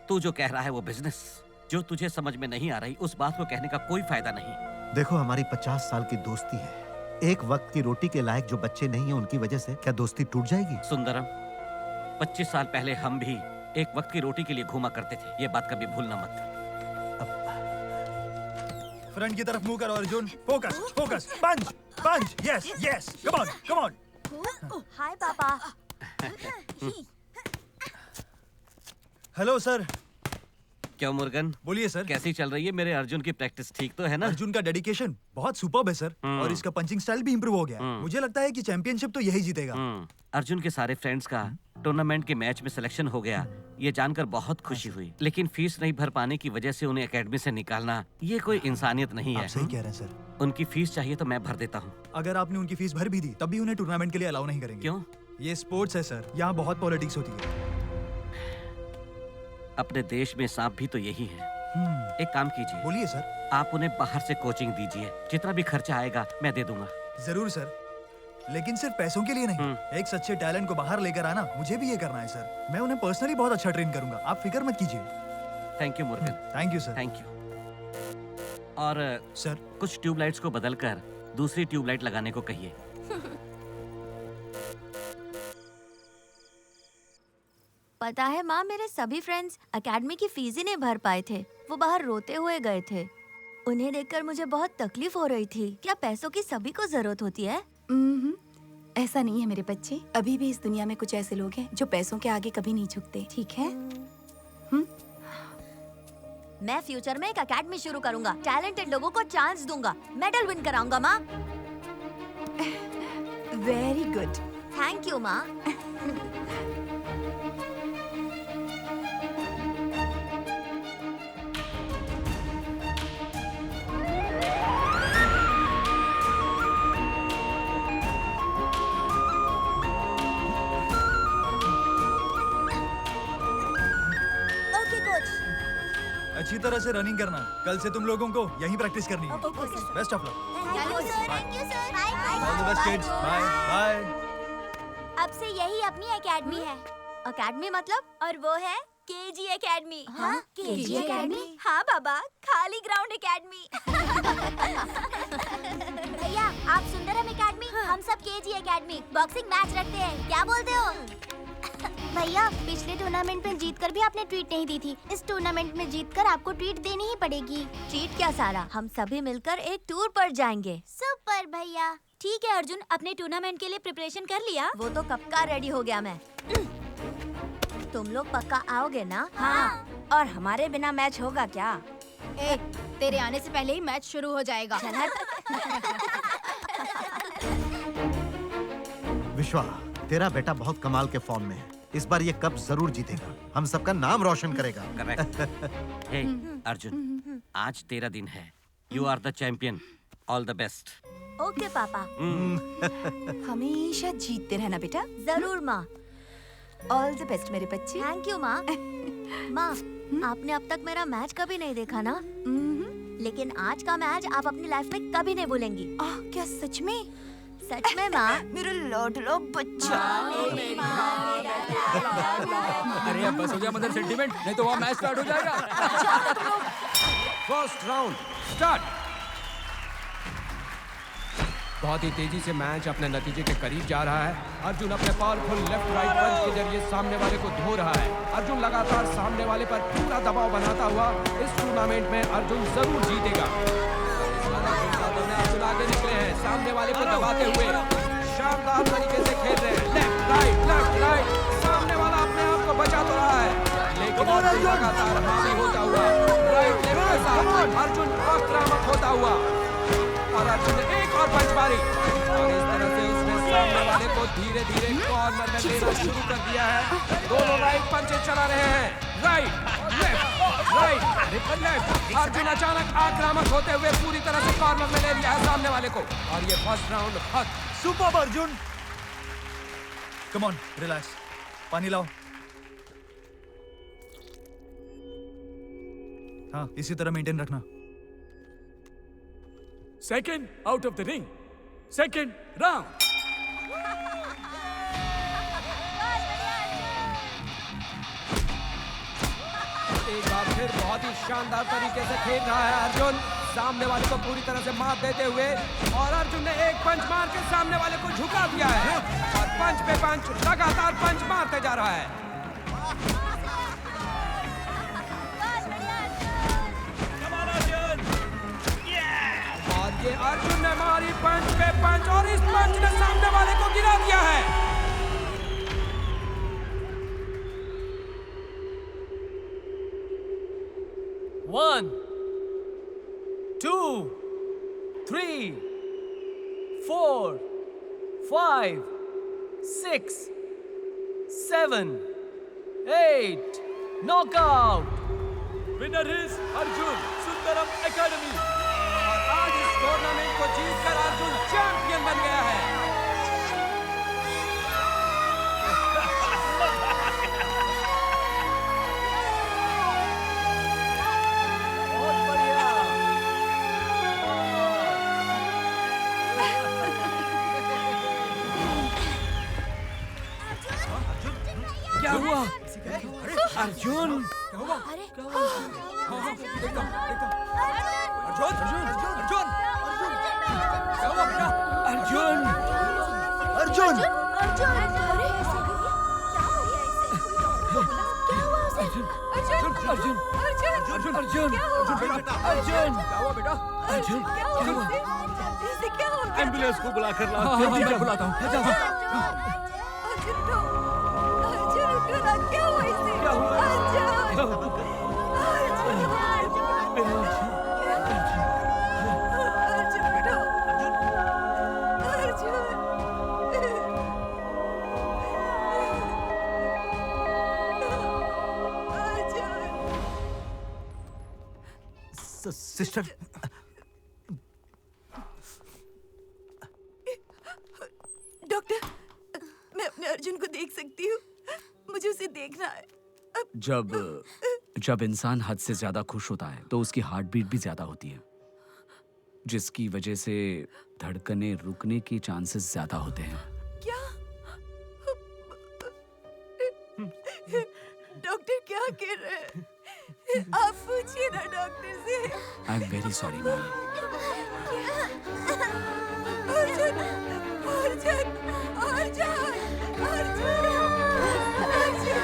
S2: तू जो कह रहा है वो बिजनेस। जो तुझे समझ में नहीं आ रही उस बात को कहने का कोई फायदा नहीं।
S4: देखो, हमारी 50 साल की दोस्ती है। एक वक्त की रोटी के लायक जो बच्चे नहीं हैं उनकी वजह से क्या दोस्ती टूट जाएगी?
S2: सुंदरम, 25 साल पहले हम भी एक वक्त की रोटी के लिए घूमा करते थे, ये बात कभी भूलना मत।
S1: फ्रंट की तरफ मुंह करो Arjun. Focus, focus, punch, punch, yes, yes, come on, come on.
S7: Hi पापा।
S1: Hello sir.
S2: क्यों मुर्गन?
S1: बोलिए सर।
S2: कैसी चल रही है मेरे अर्जुन की प्रैक्टिस? ठीक तो है ना?
S1: अर्जुन का डेडिकेशन बहुत सुपर्ब है सर, और इसका पंचिंग स्टाइल भी इंप्रूव हो गया है। मुझे लगता है कि चैंपियनशिप तो यही जीतेगा।
S2: अर्जुन के सारे फ्रेंड्स का टूर्नामेंट के मैच में सिलेक्शन हो गया, ये जानकर बहुत खुशी हुई। लेकिन फीस नहीं भर पाने की वजह से उन्हें एकेडमी से निकालना, ये कोई इंसानियत नहीं है।
S1: आप सही कह रहे हैं सर।
S2: उनकी फीस चाहिए तो मैं भर देता हूँ।
S1: अगर आपने उनकी फीस भर भी दी तब भी उन्हें टूर्नामेंट के लिए अलाउ नहीं करेंगे।
S2: क्यों?
S1: ये स्पोर्ट्स है सर, यहाँ बहुत पॉलिटिक्स होती है।
S2: अपने देश में सांप भी तो यही है। एक काम कीजिए।
S1: बोलिए सर।
S2: आप उन्हें बाहर से कोचिंग दीजिए, जितना भी खर्चा आएगा मैं दे दूंगा।
S1: जरूर सर, लेकिन सिर्फ पैसों के लिए नहीं। एक सच्चे टैलेंट को बाहर लेकर आना मुझे भी ये करना है सर। मैं उन्हें पर्सनली बहुत अच्छा ट्रेन करूंगा, आप फिक्र मत कीजिए।
S2: Thank you Murugan.
S1: Thank you sir.
S2: Thank you. और
S1: सर,
S2: कुछ ट्यूबलाइट्स को बदलकर दूसरी ट्यूबलाइट लगाने को कहिए।
S7: पता है माँ, मेरे सभी फ्रेंड्स एकेडमी की फीस ही नहीं भर पाए थे। वो बाहर रोते हुए गए थे। उन्हें देखकर मुझे बहुत तकलीफ हो रही थी। क्या पैसों की सभी को जरूरत होती है?
S11: ऐसा नहीं है मेरे बच्चे। अभी भी इस दुनिया में कुछ ऐसे लोग हैं जो पैसों के आगे कभी नहीं झुकते, ठीक है?
S7: मैं फ्यूचर में एक एकेडमी शुरू करूंगा, टैलेंटेड लोगों को चांस दूंगा, मेडल विन कराऊंगा माँ।
S11: Very good.
S7: थैंक यू माँ।
S1: अच्छी तरह से रनिंग करना। कल से तुम लोगों को यहीं प्रैक्टिस करनी है। Best of luck. All the best kids. Bye bye.
S7: अब से यही अपनी एकेडमी है। एकेडमी मतलब? और वो है केजी एकेडमी। हाँ, केजी एकेडमी? हाँ बाबा, खाली ग्राउंड एकेडमी। भैया, आप सुंदरम एकेडमी, हम सब केजी एकेडमी बॉक्सिंग मैच रखते हैं, क्या बोलते हो?
S5: भैया, पिछले टूर्नामेंट में जीतकर भी आपने ट्रीट नहीं दी थी। इस टूर्नामेंट में जीतकर आपको ट्रीट देनी ही पड़ेगी।
S7: ट्रीट क्या सारा, हम सभी मिलकर एक टूर पर जाएंगे।
S5: सुपर भैया।
S7: ठीक है अर्जुन, अपने टूर्नामेंट के लिए प्रिपरेशन कर लिया? वो तो कब का रेडी हो गया मैं। तुम लोग पक्का आओगे ना? हाँ। और हमारे बिना मैच होगा क्या?
S5: तेरे आने से पहले ही मैच शुरू हो जाएगा।
S4: विश्वा, तेरा बेटा बहुत कमाल के फॉर्म में है। इस बार ये कप जरूर जीतेगा, हम सबका नाम रोशन करेगा।
S2: करेक्ट। हे अर्जुन, आज तेरा दिन है। You are the champion. All the best.
S7: Okay पापा।
S11: हमेशा जीतते रहना बेटा।
S7: जरूर माँ।
S11: ऑल द बेस्ट मेरे बच्चे।
S7: थैंक यू माँ। माँ, आपने अब तक मेरा मैच कभी नहीं देखा ना? लेकिन आज का मैच आप अपनी लाइफ में कभी नहीं भूलेंगी।
S11: क्या सच में?
S7: सच में माँ।
S11: मेरा लाडला बच्चा।
S3: अरे अब बस हो गया मदर सेंटीमेंट, नहीं तो वहाँ मैच स्टार्ट हो जाएगा।
S6: First round start. बहुत ही तेजी से मैच अपने नतीजे के करीब जा रहा है। अर्जुन अपने पावरफुल लेफ्ट राइट पंच के जरिए सामने वाले को धो रहा है। अर्जुन लगातार सामने वाले पर पूरा दबाव बनाता हुआ इस टूर्नामेंट में अर्जुन जरूर जीतेगा। अर्जुन आगे निकले हैं, सामने वाले को दबाते हुए शानदार तरीके से खेल रहे हैं। लेफ्ट राइट, सामने वाला अपने आप को बचा तो रहा है, लेकिन अर्जुन लगातार हावी होता हुआ राइट लेफ्ट के साथ अर्जुन आक्रामक होता हुआ, और अर्जुन ने एक और पंच मारी और इस तरह से उसने सामने वाले को धीरे धीरे कॉर्नर में लेना शुरू कर दिया है। दोनों राइट पंचेस चला रहे हैं, राइट लेफ्ट। अर्जुन अचानक आक्रामक होते हुए पूरी तरह से कॉर्नर में ले लिया है सामने वाले को, और ये first round
S1: superb Arjun. Come on, relax, पानी लाओ। हाँ, इसी तरह मेंटेन रखना।
S3: Second out of the ring. Second round.
S6: एक बार फिर बहुत ही शानदार तरीके से खेल रहा है अर्जुन, सामने वाले को पूरी तरह से मात देते हुए, और अर्जुन ने एक पंच मार के सामने वाले को झुका दिया है और पंच पे पंच लगातार पंच मारते जा रहा है। और ये अर्जुन ने मारी पंच पे पंच, और इस पंच ने सामने वाले को गिरा दिया है।
S8: One, 2, 3, 4, 5, 6, 7, 8. Knockout.
S3: Winner is Arjun Sundaram Academy.
S6: और आज इस टूर्नामेंट को जीतकर अर्जुन चैंपियन बन गया है।
S8: बहुत बढ़िया।
S3: क्या हुआ? अर्जुन
S2: एम्बुलेंस को बुलाकर लाओ।
S3: मैं बुलाता हूँ।
S4: सिस्टर,
S11: डॉक्टर, मैं अपने अर्जुन को देख सकती हूँ? मुझे उसे देखना है।
S3: जब इंसान हद से ज्यादा खुश होता है तो उसकी हार्ट बीट भी ज्यादा होती है, जिसकी वजह से धड़कनें रुकने के चांसेस ज्यादा होते हैं।
S11: क्या? डॉक्टर क्या कह रहे हैं? आप पूछिए ना डॉक्टर से।
S3: I am very sorry ma'am.
S11: Arjun, Arjun, Arjun, Arjun,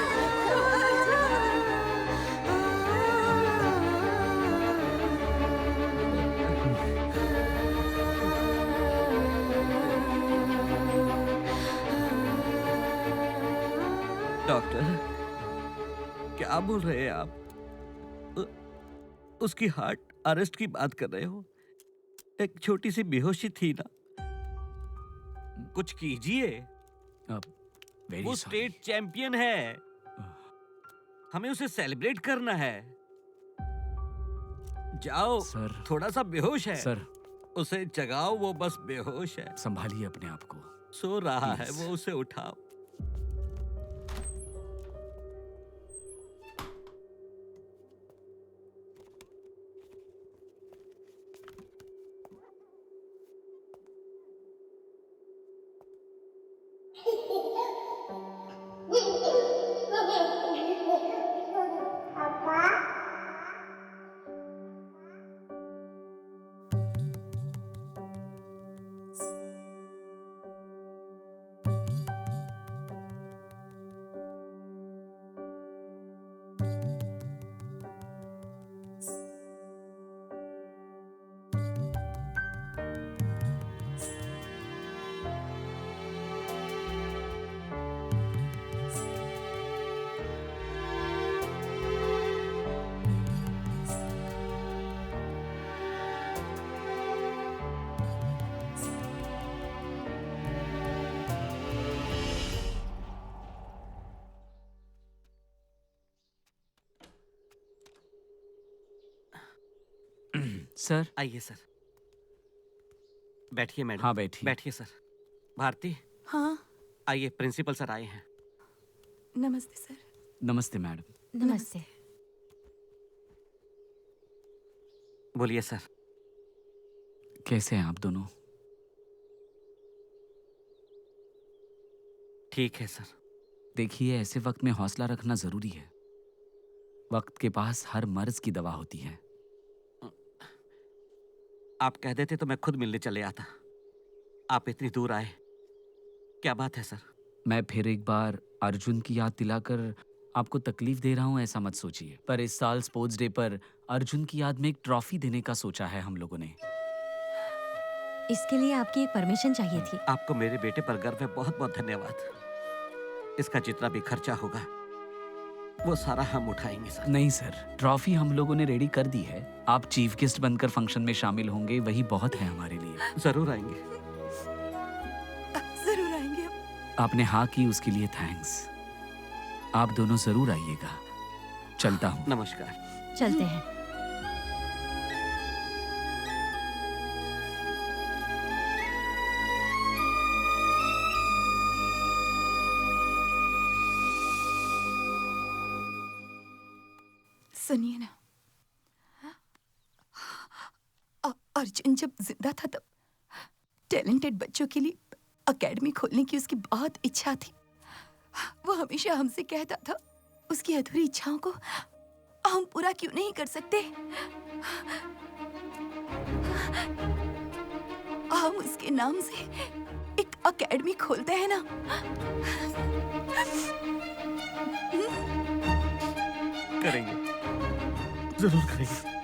S2: doctor, क्या बोल रहे हैं आप? उसकी हार्ट अरेस्ट की बात कर रहे हो? एक छोटी सी बेहोशी थी ना, कुछ कीजिए। वो स्टेट चैंपियन है, हमें उसे सेलिब्रेट करना है। जाओ
S3: सर।
S2: थोड़ा सा बेहोश है
S3: सर।
S2: उसे जगाओ, वो बस बेहोश है।
S3: संभालिए अपने आप को।
S2: सो रहा है
S3: Please.
S2: वो, उसे उठाओ।
S3: सर।
S2: आइए सर, बैठिए मैडम।
S3: हाँ, बैठिए।
S2: बैठिए सर। भारती,
S11: हाँ,
S2: आइए, प्रिंसिपल सर आए हैं।
S11: नमस्ते सर।
S3: नमस्ते मैडम।
S5: नमस्ते।
S2: बोलिए सर।
S3: कैसे हैं आप दोनों?
S2: ठीक है सर।
S3: देखिए, ऐसे वक्त में हौसला रखना जरूरी है। वक्त के पास हर मर्ज की दवा होती है।
S2: आप कह देते तो मैं खुद मिलने चले आता। आप इतनी दूर आए, क्या बात है सर?
S3: मैं फिर एक बार अर्जुन की याद दिलाकर आपको तकलीफ दे रहा हूँ ऐसा मत सोचिए, पर इस साल स्पोर्ट्स डे पर अर्जुन की याद में एक ट्रॉफी देने का सोचा है हम लोगों ने।
S12: इसके लिए आपकी एक परमिशन चाहिए थी।
S2: आपको मेरे बेटे पर गर्व है, बहुत बहुत धन्यवाद। इसका जितना भी खर्चा होगा वो सारा हम उठाएंगे सर।
S3: नहीं सर, ट्रॉफी हम लोगों ने रेडी कर दी है। आप चीफ गेस्ट बनकर फंक्शन में शामिल होंगे, वही बहुत है हमारे लिए।
S2: जरूर आएंगे।
S11: जरूर आएंगे।
S3: आपने हाँ की उसके लिए थैंक्स। आप दोनों जरूर आइएगा। चलता हूँ।
S2: नमस्कार।
S12: चलते हैं।
S11: सुनिए ना, अर्जुन जब जिंदा था तब टैलेंटेड बच्चों के लिए एकेडमी खोलने की उसकी बहुत इच्छा थी। वो हमेशा हमसे कहता था उसकी अधूरी इच्छाओं को हम पूरा क्यों नहीं कर सकते। हम उसके नाम से एक एकेडमी खोलते हैं ना।
S2: करेंगे, जरूर करेंगे।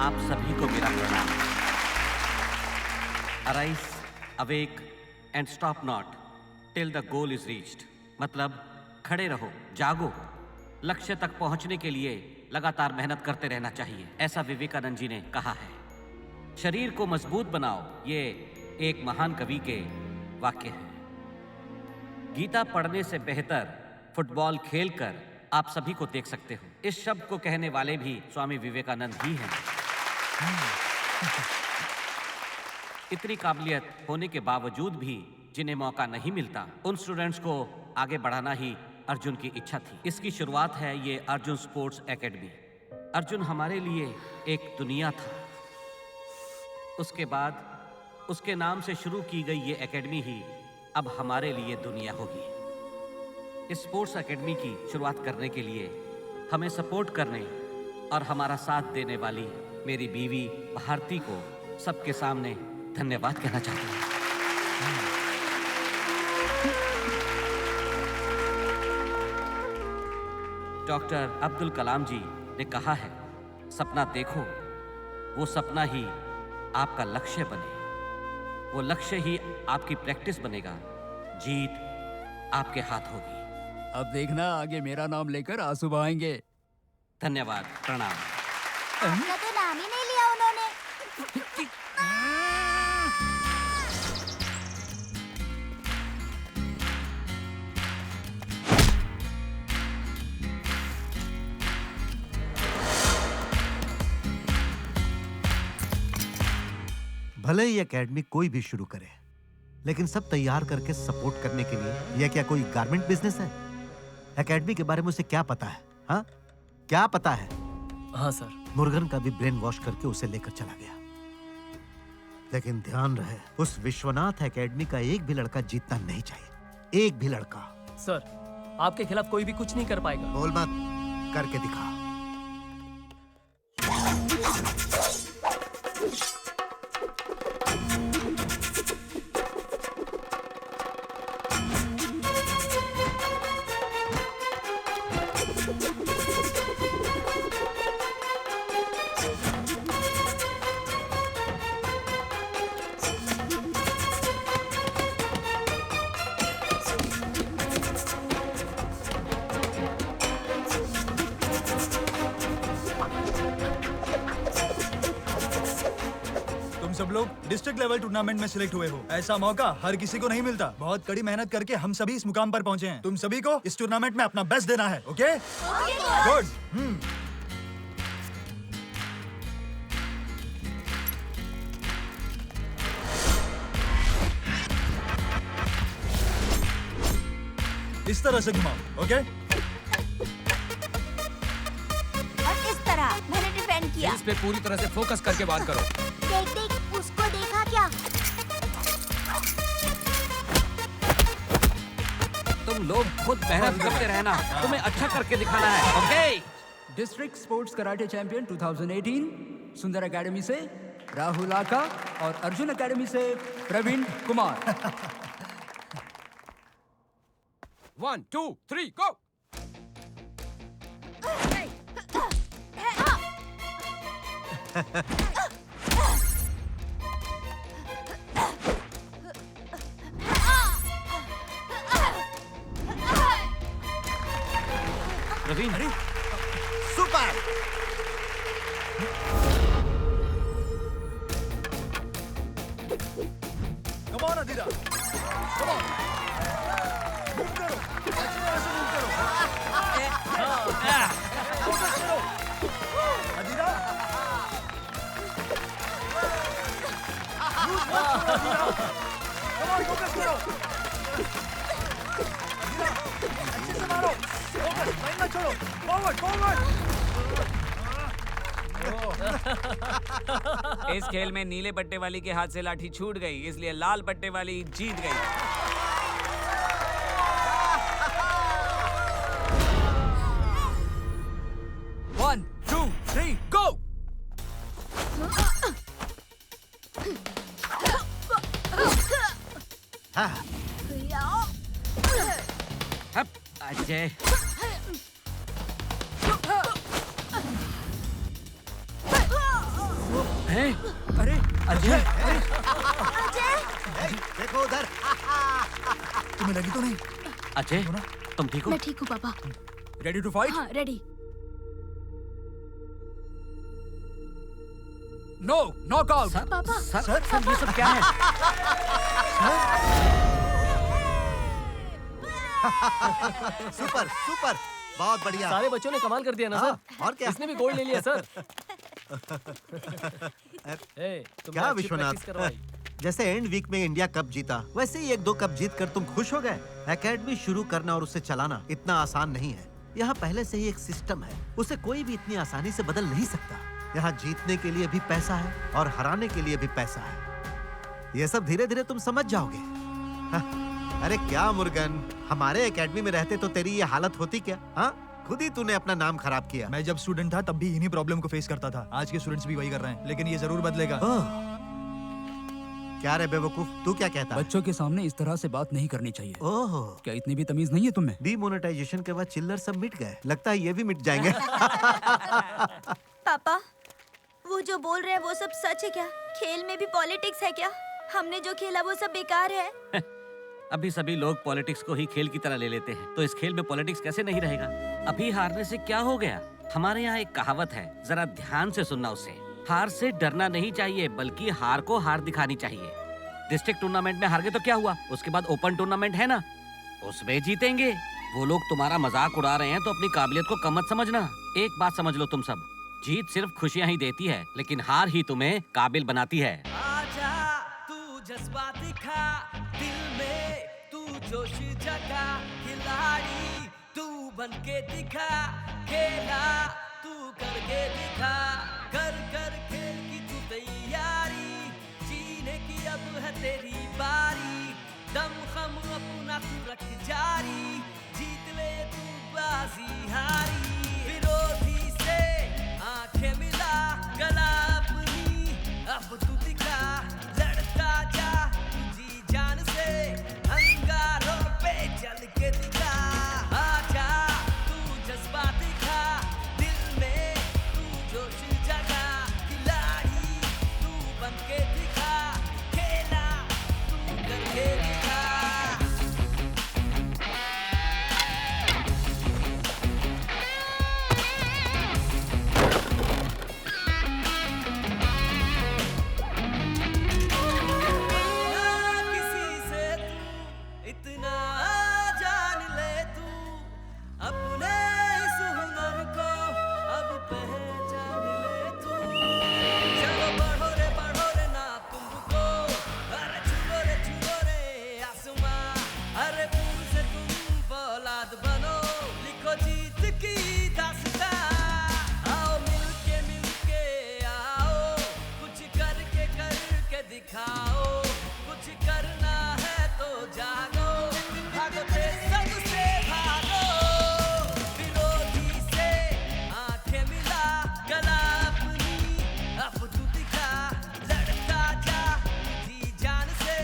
S2: आप सभी को मेरा प्रणाम। Arise, awake and stop not till the goal is reached. मतलब खड़े रहो, जागो। लक्ष्य तक पहुंचने के लिए लगातार मेहनत करते रहना चाहिए, ऐसा विवेकानंद जी ने कहा है। शरीर को मजबूत बनाओ, ये एक महान कवि के वाक्य है। गीता पढ़ने से बेहतर फुटबॉल खेलकर आप सभी को देख सकते हो। इस शब्द को कहने वाले भी स्वामी विवेकानंद ही हैं। इतनी काबिलियत होने के बावजूद भी जिन्हें मौका नहीं मिलता, उन स्टूडेंट्स को आगे बढ़ाना ही अर्जुन की इच्छा थी। इसकी शुरुआत है ये अर्जुन स्पोर्ट्स एकेडमी। अर्जुन हमारे लिए एक दुनिया था, उसके बाद उसके नाम से शुरू की गई ये एकेडमी ही अब हमारे लिए दुनिया होगी। इस स्पोर्ट्स एकेडमी की शुरुआत करने के लिए हमें सपोर्ट करने और हमारा साथ देने वाली मेरी बीवी भारती को सबके सामने धन्यवाद कहना चाहती हूँ। डॉक्टर अब्दुल कलाम जी ने कहा है, सपना देखो, वो सपना ही आपका लक्ष्य बने, वो लक्ष्य ही आपकी प्रैक्टिस बनेगा, जीत आपके हाथ होगी।
S13: अब देखना आगे मेरा नाम लेकर आंसू बहाएंगे।
S2: धन्यवाद, प्रणाम।
S7: आपका तो नाम ही नहीं
S4: भले ही एकेडमी कोई भी शुरू करे, लेकिन सब तैयार करके सपोर्ट करने के लिए यह क्या कोई गारमेंट बिजनेस है? एकेडमी के बारे में उसे क्या पता है? हाँ, क्या पता है?
S8: हाँ सर।
S4: मुर्गन का भी ब्रेन वॉश करके उसे लेकर चला गया। लेकिन ध्यान रहे, उस विश्वनाथ एकेडमी का एक भी लड़का जीतना नहीं चाहिए, एक भी लड़का।
S8: सर, आपके खिलाफ कोई भी कुछ नहीं कर पाएगा।
S4: बोल मत, करके दिखा।
S1: सब लोग डिस्ट्रिक्ट लेवल टूर्नामेंट में सिलेक्ट हुए हो। ऐसा मौका हर किसी को नहीं मिलता। बहुत कड़ी मेहनत करके हम सभी इस मुकाम पर पहुंचे हैं। तुम सभी को इस टूर्नामेंट में अपना बेस्ट देना है, ओके? गुड। इस तरह से घुमाओ, ओके?
S7: और इस तरह मैंने डिफेंड किया।
S6: इस पे पूरी तरह से फोकस करके बात करो।
S7: देख देख, उसको देखा क्या?
S2: तुम लोग खुद मेहनत करते रहना, तुम्हें अच्छा करके दिखाना है, okay?
S13: District sports karate champion 2018 सुंदर एकेडमी से राहुल आका और अर्जुन एकेडमी से Praveen Kumar.
S6: 1, 2, 3, go!
S2: Praveen,
S4: super!
S1: Come on, Adira. Come on. Move करो। अच्छी तरह से move करो। Focus करो। Adira। Lose मत करो, Adira। Come on, focus करो। Adira, अच्छे से मारो। Focus, line मत छोड़ो। Forward, forward।
S3: इस खेल में नीले पट्टे वाली के हाथ से लाठी छूट गई, इसलिए लाल पट्टे वाली जीत गई।
S13: One, 2, 3, go!
S2: हप, अजय। हैं?
S13: अरे
S2: अजय,
S4: देखो उधर।
S1: तुम्हें लगी तो नहीं?
S2: अजय, तुम ठीक हो?
S5: मैं ठीक हूँ पापा।
S13: Ready to fight?
S5: हाँ, रेडी।
S13: No, knockout.
S5: पापा।
S2: सर, ये सब क्या है?
S4: सुपर, सुपर, बहुत बढ़िया।
S8: सारे बच्चों ने कमाल कर दिया ना सर।
S4: और क्या?
S8: इसने भी गोल्ड ले लिया सर।
S4: क्या विश्वनाथ, जैसे एंड वीक में इंडिया कप जीता, वैसे ही 1-2 कप जीत कर तुम खुश हो गए? एकेडमी शुरू करना और उसे चलाना इतना आसान नहीं है। यहाँ पहले से ही एक सिस्टम है, उसे कोई भी इतनी आसानी से बदल नहीं सकता। यहाँ जीतने के लिए भी पैसा है और हराने के लिए भी पैसा है। ये सब धीरे धीरे तुम समझ जाओगे। अरे क्या मुर्गन, हमारे एकेडमी में रहते तो तेरी ये हालत होती क्या? हाँ, खुद ही तूने अपना नाम खराब किया।
S1: मैं जब स्टूडेंट था तब भी इन्हीं प्रॉब्लम को फेस करता था। आज के स्टूडेंट्स भी वही कर रहे हैं, लेकिन ये जरूर बदलेगा।
S4: क्या रे बेवकूफ, तू क्या कहता है?
S13: बच्चों के सामने इस तरह से बात नहीं करनी चाहिए।
S4: ओह,
S13: क्या इतनी भी तमीज नहीं है तुम्हें?
S4: डीमोनेटाइजेशन के बाद चिल्लर सब मिट गए, लगता है ये भी मिट जाएंगे।
S7: पापा, वो जो बोल रहे हैं वो सब सच है क्या? खेल में भी पॉलिटिक्स है क्या? हमने जो खेला वो सब बेकार है।
S2: अभी सभी लोग पॉलिटिक्स को ही खेल की तरह ले लेते हैं, तो इस खेल में पॉलिटिक्स कैसे नहीं रहेगा? अभी हारने से क्या हो गया? हमारे यहाँ एक कहावत है, जरा ध्यान से सुनना उसे। हार से डरना नहीं चाहिए, बल्कि हार को हार दिखानी चाहिए। डिस्ट्रिक्ट टूर्नामेंट में हार गए तो क्या हुआ? उसके बाद ओपन टूर्नामेंट है ना, उसमें जीतेंगे। वो लोग तुम्हारा मजाक उड़ा रहे हैं तो अपनी काबिलियत को कम मत समझना। एक बात समझ लो तुम सब, जीत सिर्फ खुशियां ही देती है, लेकिन हार ही तुम्हें काबिल बनाती है।
S10: जज्बा दिखा, दिल में तू जोश जगा, खिलाड़ी तू बन के दिखा, खेला तू करके दिखा, कर कर खेल की तू तैयारी, जीने की अब है तेरी बारी, दम खम अपना तू रख जारी, जीत ले तू बाजी हारी, विरोधी से आंखें मिला, गला अपनी अब तू दिखा, लड़ता जा तुझी जान से, अंगारों पे चल के दिखा, आजा तू जज्बा दिखा, दिल में तू जोश जगा, खिलाड़ी तू बन के दिखा, खेला तू करके दिखा। किसी से तू इतना जान ले तू, अपने इस हुनर को अब पहचान ले तू, चलो बढ़ो रे ना तुम रुको, अरे छुलो रे आसमां, अरे फूल से तुम फौलाद बनो, लिखो जीत की दास्तां, आओ मिलके आओ, कुछ करके दिखाओ, कुछ करना है तो जागो, भागो ते सबसे भागो, विरोधी से आंखें मिला, गला अपनी अब तू दिखा, लड़ता जा तुझी जान से,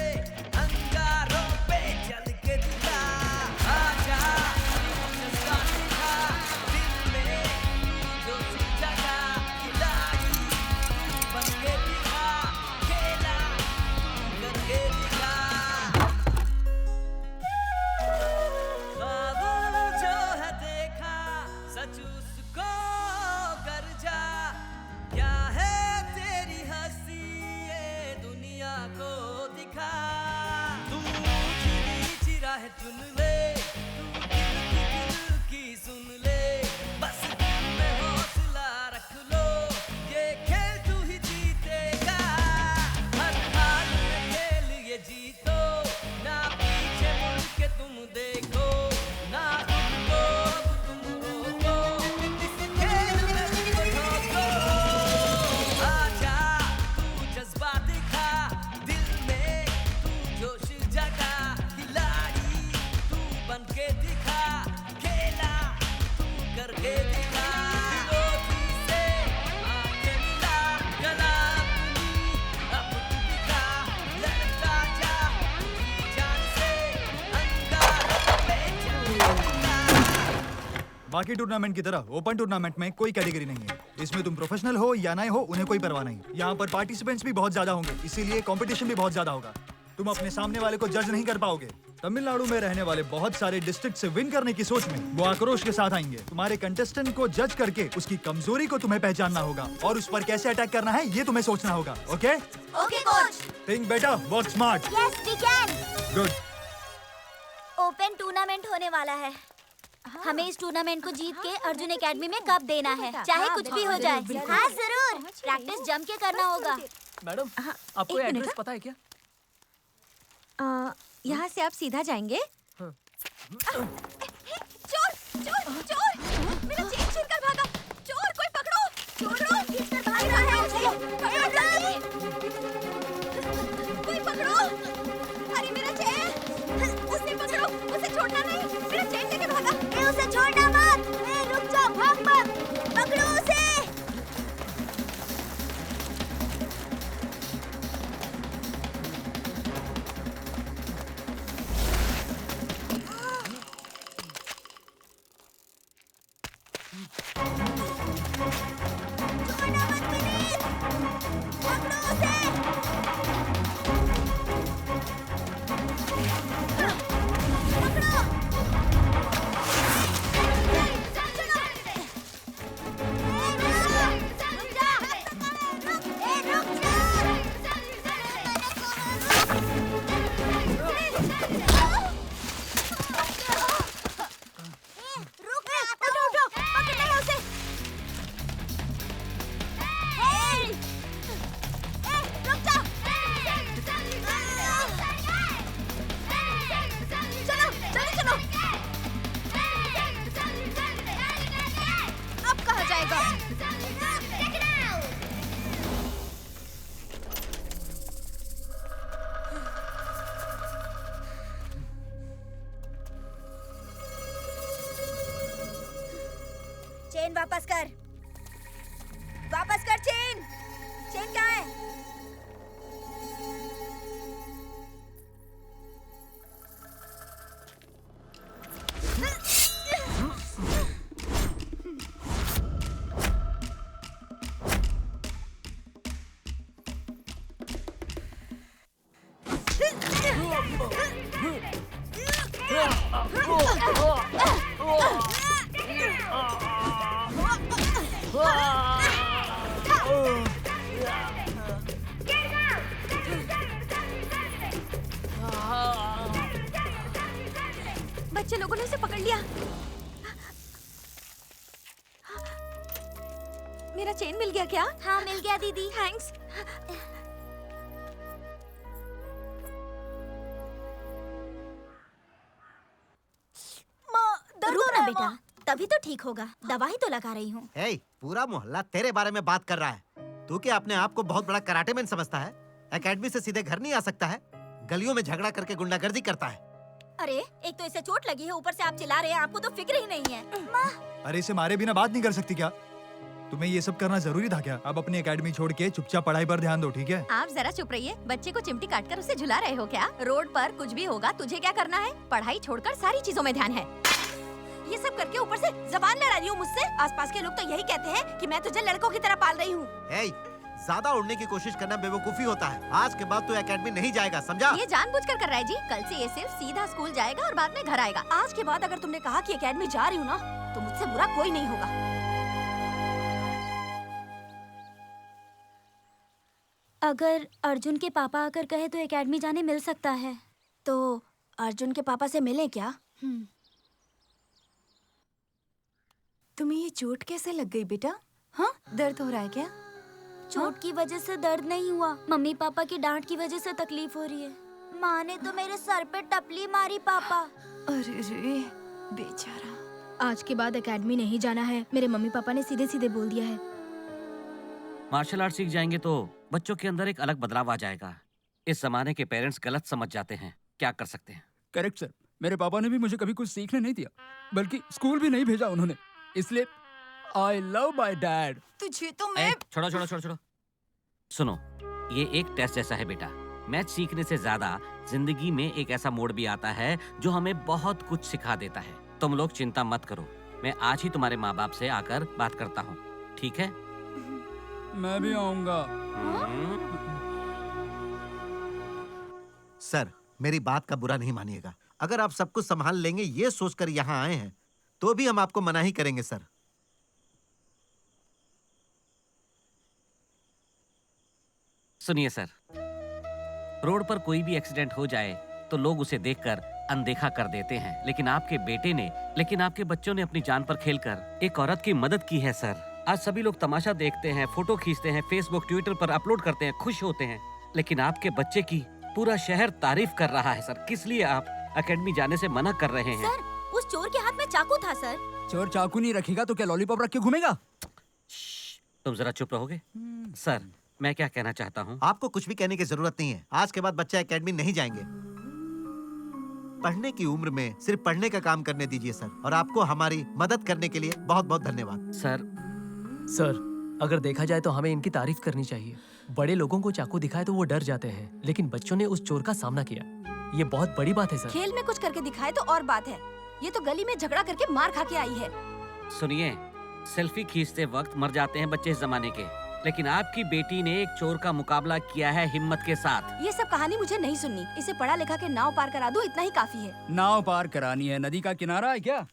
S10: अंगारों पे चल के दिखा, आजा जज्बा दिखा, दिल में तू जोश जगा, खिलाड़ी तू बन के दिखा, खेला तू करके दिखा, ख्वाब जो है देखा सच उसको कर जा, क्या है तेरी हंसी ये दुनिया को दिखा, तू चिरा है चुन ले, तू दिल की सुन ले, बस दिल में हौसला रख लो, ये खेल तू ही जीतेगा, हर हाल में खेल ये जीतो, ना पीछे मुड़ के तुम देखो, ना खुद को अब तुम रोको, इस खेल में तुम ठोको, आजा तू जज्बा दिखा, दिल में तू जोश जगा, खिलाड़ी तू बन के दिखा, खेला तू करके दिखा, विरोधी से आंखें मिला, गला अपनी अब तू दिखा, लड़ता जा तुझी जान से, अंगारों पे चल के दिखा।
S1: बाकी टूर्नामेंट की तरह ओपन टूर्नामेंट में कोई कैटेगरी नहीं है, इसमें तुम प्रोफेशनल हो या नए हो उन्हें कोई परवाह नहीं, यहाँ पर पार्टिसिपेंट्स भी बहुत ज्यादा होंगे, इसीलिए कंपटीशन भी बहुत ज्यादा होगा, तुम अपने सामने वाले को जज नहीं कर पाओगे, तमिलनाडु में रहने वाले बहुत सारे डिस्ट्रिक्ट से विन करने की सोच में वो आक्रोश के साथ आएंगे, तुम्हारे कंटेस्टेंट को जज करके उसकी कमजोरी को तुम्हें पहचानना होगा और उस पर कैसे अटैक करना है ये तुम्हें सोचना होगा, okay?
S7: Okay coach.
S1: Think better, work smart,
S7: yes we can.
S1: Good.
S7: Open tournament होने वाला है, हमें इस टूर्नामेंट को जीत के अर्जुन एकेडमी में कप देना है, चाहे कुछ भी हो जाए। हाँ जरूर, प्रैक्टिस जम के करना होगा।
S8: मैडम आपको
S12: एक मिनट,
S8: एड्रेस पता है क्या?
S12: यहाँ से आप सीधा जाएंगे।
S11: चोर चोर चोर, मेरा चेन छीन कर भागा, चोर कोई पकड़ो, चोर किसने भाग रहा है, पकड़ो जल्दी, कोई पकड़ो, अरे मेरा चेन, उसे पकड़ो, उसे छोड़ना नहीं, मेरा चेन लेके भागा,
S7: उसे छोड़ना मत, रुक जाओ, भाग मत, पकड़ो उसे। चेन वापस कर। वापस कर चेन। चेन कहाँ है?
S11: बच्चे लोगों ने उसे पकड़ लिया। मेरा चेन मिल गया क्या?
S7: हाँ मिल गया दीदी।
S11: थैंक्स।
S7: रुक ना बेटा, तभी तो ठीक होगा। दवा ही तो लगा रही हूँ।
S4: हे, पूरा मोहल्ला तेरे बारे में बात कर रहा है। तू क्या अपने आप को बहुत बड़ा कराटे मैन समझता है? एकेडमी से सीधे घर नहीं आ सकता है? गलियों में झगड़ा करके गुंडागर्दी करता है।
S7: अरे एक तो इसे चोट लगी है, ऊपर से आप चिल्ला रहे हैं। आपको तो फिक्र ही नहीं है। माँ।
S1: अरे इसे मारे बिना बात नहीं कर सकती क्या? तुम्हें ये सब करना जरूरी था क्या? अब अपनी एकेडमी छोड़ के चुपचाप पढ़ाई पर ध्यान दो, ठीक है?
S11: आप जरा चुप रहिए। बच्चे को चिमटी काटकर उसे झुला रहे हो क्या? रोड पर कुछ भी होगा, तुझे क्या करना है? पढ़ाई छोड़कर सारी चीजों में ध्यान है। ये सब करके ऊपर से जबान लड़ा रही हूँ मुझसे। आसपास के लोग तो यही कहते हैं कि मैं तुझे लड़कों की तरह पाल रही हूँ।
S4: ज्यादा उड़ने की कोशिश करना बेवकूफी होता है। आज के बाद तू एकेडमी नहीं जाएगा, समझा?
S11: ये जानबूझकर कर रहा है जी। कल से ये सिर्फ सीधा स्कूल जाएगा और बाद में घर आएगा।
S7: आज के बाद अगर तुमने कहा कि एकेडमी जा रही हूँ ना, तो मुझसे बुरा कोई नहीं होगा। अगर अर्जुन के पापा आकर कहे तो एकेडमी जाने मिल सकता है। तो अर्जुन के पापा से मिले क्या?
S11: तुम्हें ये चोट कैसे लग गई बेटा? हाँ, दर्द हो रहा है क्या?
S7: चोट की वजह से दर्द नहीं हुआ, मम्मी पापा की डांट की वजह से तकलीफ हो रही है। माँ ने तो मेरे सर पे टपली मारी पापा।
S11: अरे रे, बेचारा।
S5: आज के बाद एकेडमी नहीं जाना है, मेरे मम्मी पापा ने सीधे सीधे बोल दिया है।
S2: मार्शल आर्ट सीख जाएंगे तो बच्चों के अंदर एक अलग बदलाव आ जाएगा। इस जमाने के पेरेंट्स गलत समझ जाते हैं, क्या कर सकते हैं?
S13: Correct sir. मेरे पापा ने भी मुझे कभी कुछ सीखने नहीं दिया, बल्कि स्कूल भी नहीं भेजा उन्होंने। इसलिए आई लव माई डैड।
S11: तुझे तो मैं
S2: छोड़ो। सुनो, ये एक टेस्ट जैसा है बेटा। मैथ सीखने से ज्यादा जिंदगी में एक ऐसा मोड़ भी आता है जो हमें बहुत कुछ सिखा देता है। तुम लोग चिंता मत करो, मैं आज ही तुम्हारे माँ बाप से आकर बात करता हूँ, ठीक है?
S13: मैं भी आऊंगा।
S4: सर, मेरी बात का बुरा नहीं मानिएगा। अगर आप सब कुछ संभाल लेंगे ये सोचकर यहाँ आए हैं, तो भी हम आपको मना ही करेंगे सर।
S2: सुनिए सर, रोड पर कोई भी एक्सीडेंट हो जाए तो लोग उसे देखकर अनदेखा कर देते हैं, लेकिन आपके बच्चों ने अपनी जान पर खेलकर एक औरत की मदद की है सर। आज सभी लोग तमाशा देखते हैं, फोटो खींचते हैं, फेसबुक ट्विटर पर अपलोड करते हैं, खुश होते हैं, लेकिन आपके बच्चे की पूरा शहर तारीफ कर रहा है सर। किस लिए आप एकेडमी जाने से मना कर रहे हैं?
S7: सर, उस चोर के हाथ में चाकू था सर।
S13: चोर चाकू नहीं रखेगा तो क्या लॉलीपॉप रख के घूमेगा?
S2: तुम जरा चुप रहोगे? सर, मैं क्या कहना चाहता हूँ।
S4: आपको कुछ भी कहने की जरूरत नहीं है। आज के बाद बच्चे एकेडमी नहीं जाएंगे। पढ़ने की उम्र में सिर्फ पढ़ने का काम करने दीजिए सर, और आपको हमारी मदद करने के लिए बहुत बहुत धन्यवाद।
S8: सर, अगर देखा जाए तो हमें इनकी तारीफ करनी चाहिए। बड़े लोगों को चाकू दिखाए तो वो डर जाते हैं, लेकिन बच्चों ने उस चोर का सामना किया, ये बहुत बड़ी बात है सर।
S7: खेल में कुछ करके दिखाए तो और बात है, ये तो गली में झगड़ा करके मार खा के आई है।
S2: सुनिए, सेल्फी खींचते वक्त मर जाते हैं बच्चे इस जमाने के, लेकिन आपकी बेटी ने एक चोर का मुकाबला किया है हिम्मत के साथ।
S7: ये सब कहानी मुझे नहीं सुननी। इसे पढ़ा लिखा के नाव पार करा दो, इतना ही काफी है।
S13: नाव पार करानी है? नदी का किनारा है क्या?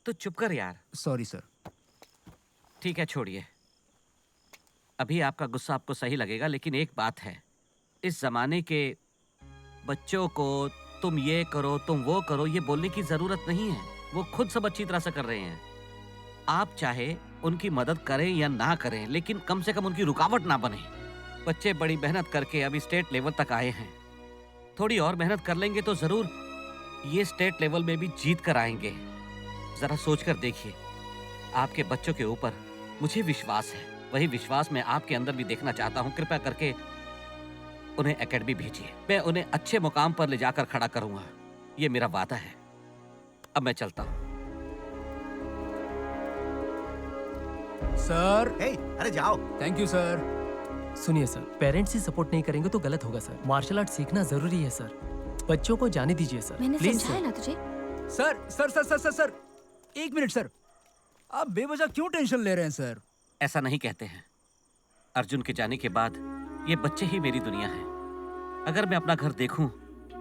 S2: तो चुप कर यार।
S13: Sorry sir.
S2: ठीक है, छोड़िए। अभी आपका गुस्सा आपको सही लगेगा, लेकिन एक बात है, इस जमाने के बच्चों को तुम ये करो तुम वो करो ये बोलने की जरूरत नहीं है। वो खुद सब अच्छी तरह से कर रहे हैं। आप चाहे उनकी मदद करें या ना करें, लेकिन कम से कम उनकी रुकावट ना बने। बच्चे बड़ी मेहनत करके अभी स्टेट लेवल तक आए हैं। थोड़ी और मेहनत कर लेंगे तो जरूर ये स्टेट लेवल में भी जीत कर आएंगे। जरा सोच कर देखिए, आपके बच्चों के ऊपर मुझे विश्वास है। वही विश्वास मैं आपके अंदर भी देखना चाहता हूँ। कृपया करके उन्हें एकेडमी भेजिए। मैं उन्हें अच्छे मुकाम पर ले जाकर खड़ा करूंगा, ये मेरा वादा है। अब मैं चलता हूँ।
S13: सर।
S4: अरे जाओ।
S13: Thank you sir.
S8: सुनिए सर, पेरेंट्स ही सपोर्ट नहीं करेंगे तो गलत होगा सर। मार्शल आर्ट सीखना जरूरी है सर। बच्चों को जाने दीजिए सर।
S5: मैंने
S8: प्लीज
S5: समझाया ना तुझे।
S13: Sir sir sir sir sir sir 1 minute sir, आप बेवजह क्यों टेंशन ले रहे हैं सर?
S2: ऐसा नहीं कहते हैं। अर्जुन के जाने के बाद ये बच्चे ही मेरी दुनिया है। अगर मैं अपना घर देखूं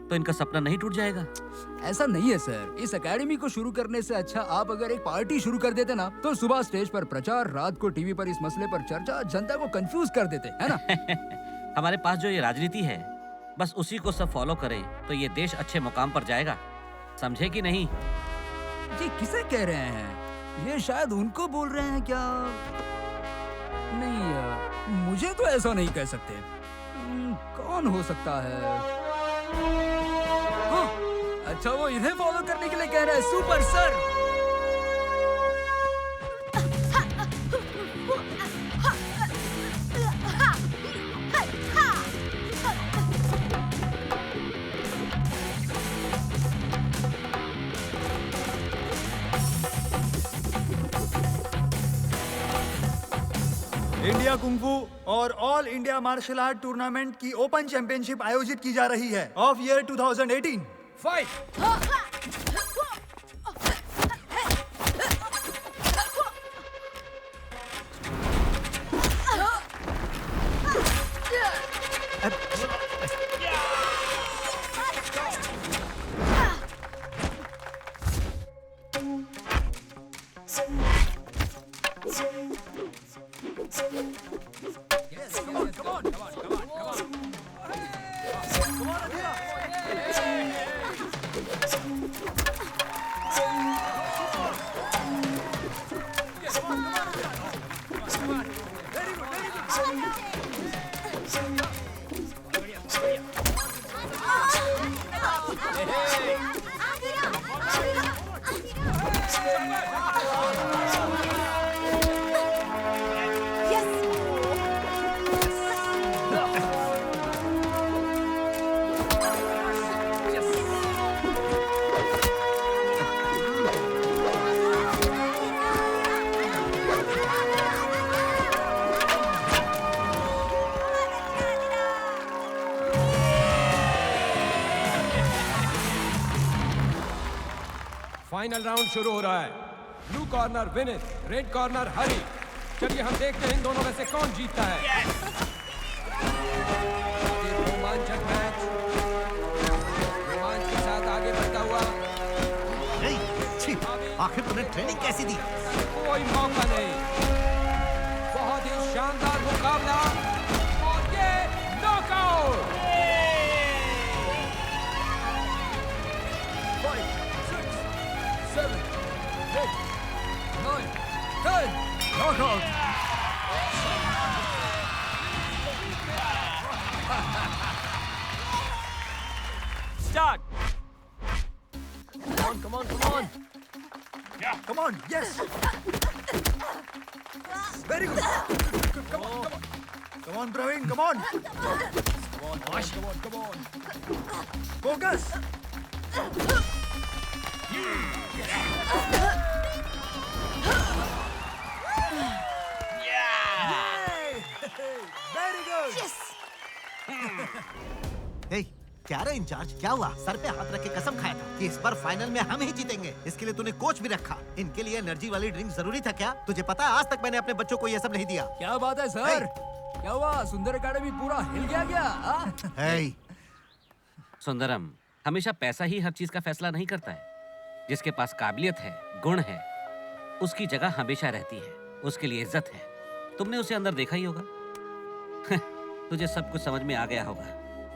S2: तो इनका सपना नहीं टूट जाएगा।
S13: ऐसा नहीं है सर, इस एकेडमी को शुरू करने से अच्छा आप अगर एक पार्टी शुरू कर देते ना, तो सुबह स्टेज पर प्रचार, रात को टीवी पर इस मसले पर चर्चा, जनता को कंफ्यूज कर देते, है ना?
S2: हमारे पास जो ये राजनीति है, बस उसी को सब फॉलो करें तो ये देश अच्छे मुकाम पर जाएगा। समझे कि नहीं?
S13: ये किसे कह रहे हैं? ये शायद उनको बोल रहे हैं क्या? नहीं, मुझे तो ऐसा नहीं कह सकते। कौन हो सकता है? हाँ, अच्छा वो इन्हें फॉलो करने के लिए कह रहे हैं। Super sir.
S1: इंडिया कुंफू और all India martial art tournament की ओपन चैंपियनशिप आयोजित की जा रही है of year 2018।
S13: Fight.
S6: Final round शुरू हो रहा है। Blue corner Vinit, red corner Hari. चलिए हम देखते हैं इन दोनों में से कौन जीतता है। रोमांचक मैच रोमांच के साथ आगे बढ़ता हुआ।
S4: आखिर तूने ट्रेनिंग कैसी दी?
S6: कोई मौका नहीं। बहुत ही शानदार मुकाबला और ये knockout.
S13: 7, 8, 9, 10, knockout.
S8: Start. Come on, come on, come on.
S1: Yeah, come on, yes. Very good. Come on, come on. Come on, Praveen, come on.
S8: Come on, Ash. Come on, come on.
S1: Focus. Very good.
S5: Yes.
S4: क्या रे in charge, क्या हुआ? Sir पे हाथ रख के कसम खाया था कि इस बार फाइनल में हम ही जीतेंगे। इसके लिए तूने कोच भी रखा। इनके लिए एनर्जी वाली ड्रिंक जरूरी था क्या? तुझे पता है आज तक मैंने अपने बच्चों को ये सब नहीं दिया।
S13: क्या बात है सर? क्या हुआ? सुंदर एकेडमी पूरा हिल गया क्या?
S2: सुंदरम, हमेशा पैसा ही हर चीज का फैसला नहीं करता है। जिसके पास काबिलियत है, गुण है, उसकी जगह हमेशा रहती है, उसके लिए इज्जत है। तुमने उसे अंदर देखा ही होगा। तुझे सब कुछ समझ में आ गया होगा।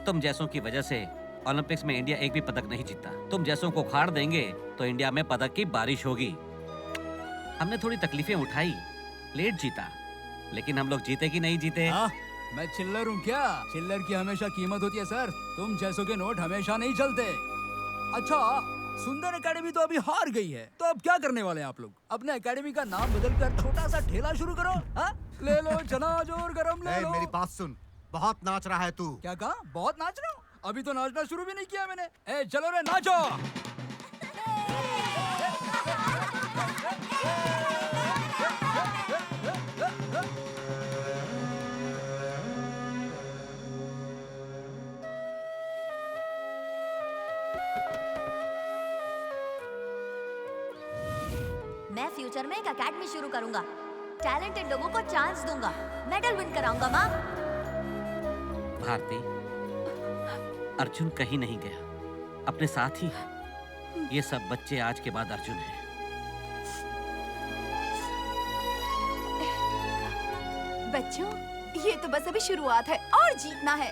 S2: तुम जैसों की वजह से ओलंपिक्स में इंडिया एक भी पदक नहीं जीतता। तुम जैसों को उखाड़ देंगे तो इंडिया में पदक की बारिश होगी। हमने थोड़ी तकलीफें उठाई, लेट जीता, लेकिन हम लोग जीते कि नहीं जीते?
S13: मैं चिल्लर हूँ क्या? चिल्लर की हमेशा कीमत होती है सर। तुम जैसों के नोट हमेशा नहीं चलते। अच्छा, सुंदर एकेडमी तो अभी हार गई है, तो अब क्या करने वाले हैं आप लोग? अपने एकेडमी का नाम बदलकर छोटा सा ठेला शुरू करो। ले लो चनाज और गरम ले लो।
S4: मेरी बात सुन, बहुत नाच रहा है तू।
S13: क्या कहा? बहुत नाच रहा हूँ? अभी तो नाचना शुरू भी नहीं किया मैंने। चलो रे नाचो।
S7: मैं फ्यूचर में एक एकेडमी शुरू करूंगा, टैलेंटेड लोगों को चांस दूंगा, मेडल विन कराऊंगा माँ।
S2: भारती, अर्जुन कहीं नहीं गया, अपने साथ ही है। ये सब बच्चे आज के बाद अर्जुन हैं।
S11: बच्चों, ये तो बस अभी शुरुआत है और जीतना है।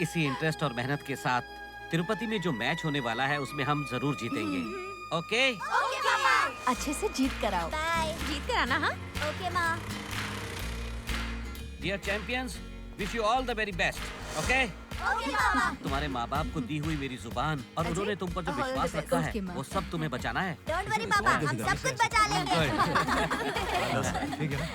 S2: इसी इंटरेस्ट और मेहनत के साथ तिरुपति में जो मैच होने वाला है उसमें हम जरूर जीतेंगे। ओके?
S7: ओके पापा।
S11: अच्छे से जीत कराओ।
S7: बाय। जीत कराना हाँ? ओके माँ।
S2: Dear champions, wish you all the very best. Okay?
S7: Okay पापा।
S2: तुम्हारे माँ बाप को दी हुई मेरी जुबान और उन्होंने तुम पर जो विश्वास रखा है वो सब तुम्हें बचाना है।
S7: डोंट वरी पापा, हम सब कुछ बचा लेंगे।
S1: ठीक है ना?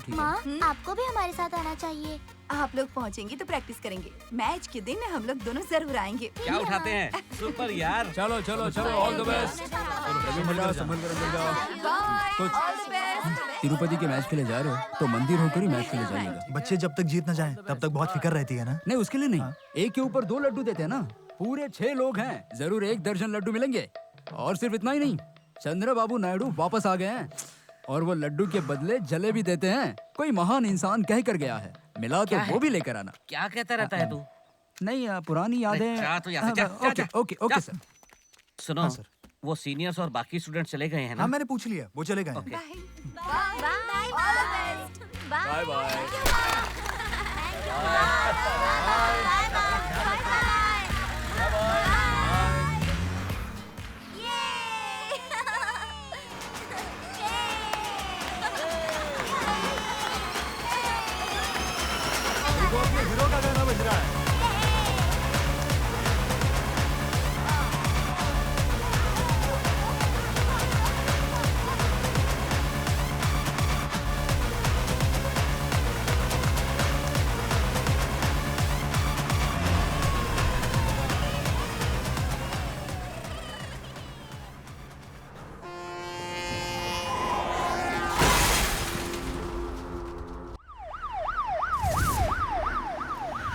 S5: माँ, आपको भी हमारे साथ आना चाहिए।
S11: आप लोग पहुँचेंगे तो प्रैक्टिस करेंगे। मैच के दिन हम लोग दोनों जरूर आएंगे।
S2: क्या उठाते हैं? सुपर यार।
S13: चलो चलो चलो, ऑल द बेस्ट। संभल कर अंदर जाओ।
S11: Bye, all the best.
S13: Tirupati के मैच के लिए जा रहे हो तो मंदिर होकर ही मैच के लिए जाइएगा।
S1: बच्चे जब तक जीत न जाएं, तब तक बहुत फिक्र रहती है ना?
S13: नहीं, उसके लिए नहीं, एक के ऊपर 2 लड्डू देते हैं ना। पूरे 6 लोग हैं, जरूर 1 दर्जन लड्डू मिलेंगे। और सिर्फ इतना ही नहीं, चंद्रबाबू नायडू वापस आ गए हैं और वो लड्डू के बदले जलेबी देते हैं। कोई महान इंसान कह कर गया है, मिला तो वो भी लेकर आना।
S2: क्या कहता रहता है तू?
S13: नहीं, पुरानी यादें।
S2: जा तू यहाँ से, जा, जा,
S13: ओके ओके सर।
S2: सुनो,
S1: हाँ, सर।
S2: वो सीनियर्स और बाकी स्टूडेंट चले गए हैं ना?
S1: हाँ, मैंने पूछ लिया, वो चले गए हैं।
S7: Bye bye, all the best. Bye bye.
S1: Hero का गाना बज रहा है।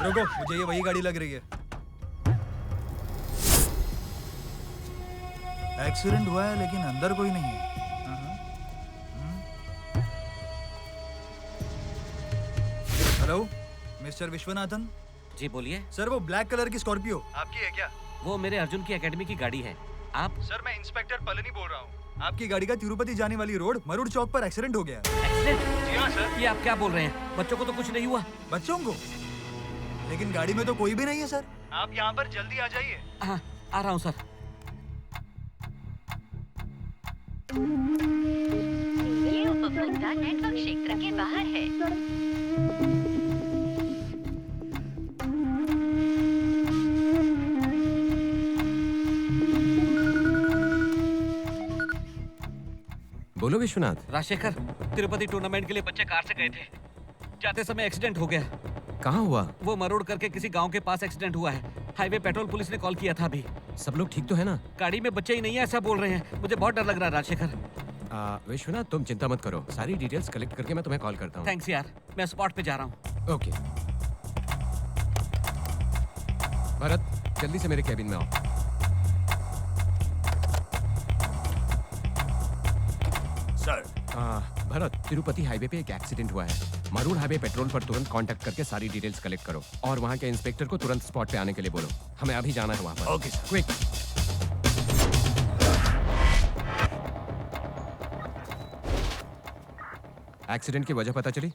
S1: रुको, मुझे ये वही गाड़ी लग रही है। एक्सीडेंट हुआ है लेकिन अंदर कोई नहीं है। Hello, mister Viswanathan.
S2: जी बोलिए।
S1: सर, वो ब्लैक कलर की स्कॉर्पियो आपकी है क्या?
S2: वो मेरे अर्जुन की एकेडमी की गाड़ी है। आप?
S1: सर, मैं इंस्पेक्टर पलनी बोल रहा हूँ। आपकी गाड़ी का तिरुपति जाने वाली रोड मरूड चौक पर एक्सीडेंट हो गया।
S2: एक्सीडेंट?
S1: जी हाँ सर।
S2: ये आप क्या बोल रहे हैं? बच्चों को तो कुछ नहीं हुआ।
S1: बच्चों को? लेकिन गाड़ी में तो कोई भी नहीं है सर। आप यहाँ पर जल्दी आ जाइए।
S2: हाँ, आ रहा हूँ सर।
S14: ये उपभोक्ता नेटवर्क क्षेत्र के बाहर है।
S6: बोलो विश्वनाथ।
S2: राजशेखर, तिरुपति टूर्नामेंट के लिए बच्चे कार से गए थे, जाते समय एक्सीडेंट हो गया।
S6: कहाँ हुआ?
S2: वो मरोड़ करके किसी गांव के पास एक्सीडेंट हुआ है। हाईवे पेट्रोल पुलिस ने कॉल किया था अभी।
S6: सब लोग ठीक तो है ना?
S2: गाड़ी में बच्चे ही नहीं है ऐसा बोल रहे हैं। मुझे बहुत डर लग रहा है राजशेखर।
S6: विश्वनाथ, तुम चिंता मत करो, सारी डिटेल्स कलेक्ट करके मैं तुम्हें कॉल करता हूँ।
S2: थैंक्स यार, मैं स्पॉट पे जा रहा हूँ।
S6: ओके भरत, जल्दी से मेरे कैबिन में आओ।
S1: सर।
S6: भरत, तिरुपति हाईवे पे एक एक्सीडेंट हुआ है। मरूड हाईवे पेट्रोल पर तुरंत कांटेक्ट करके सारी डिटेल्स कलेक्ट करो और वहाँ के इंस्पेक्टर को तुरंत स्पॉट पे आने के लिए बोलो। हमें अभी जाना है वहाँ पर।
S1: Okay sir.
S6: क्विक। एक्सीडेंट की वजह पता चली?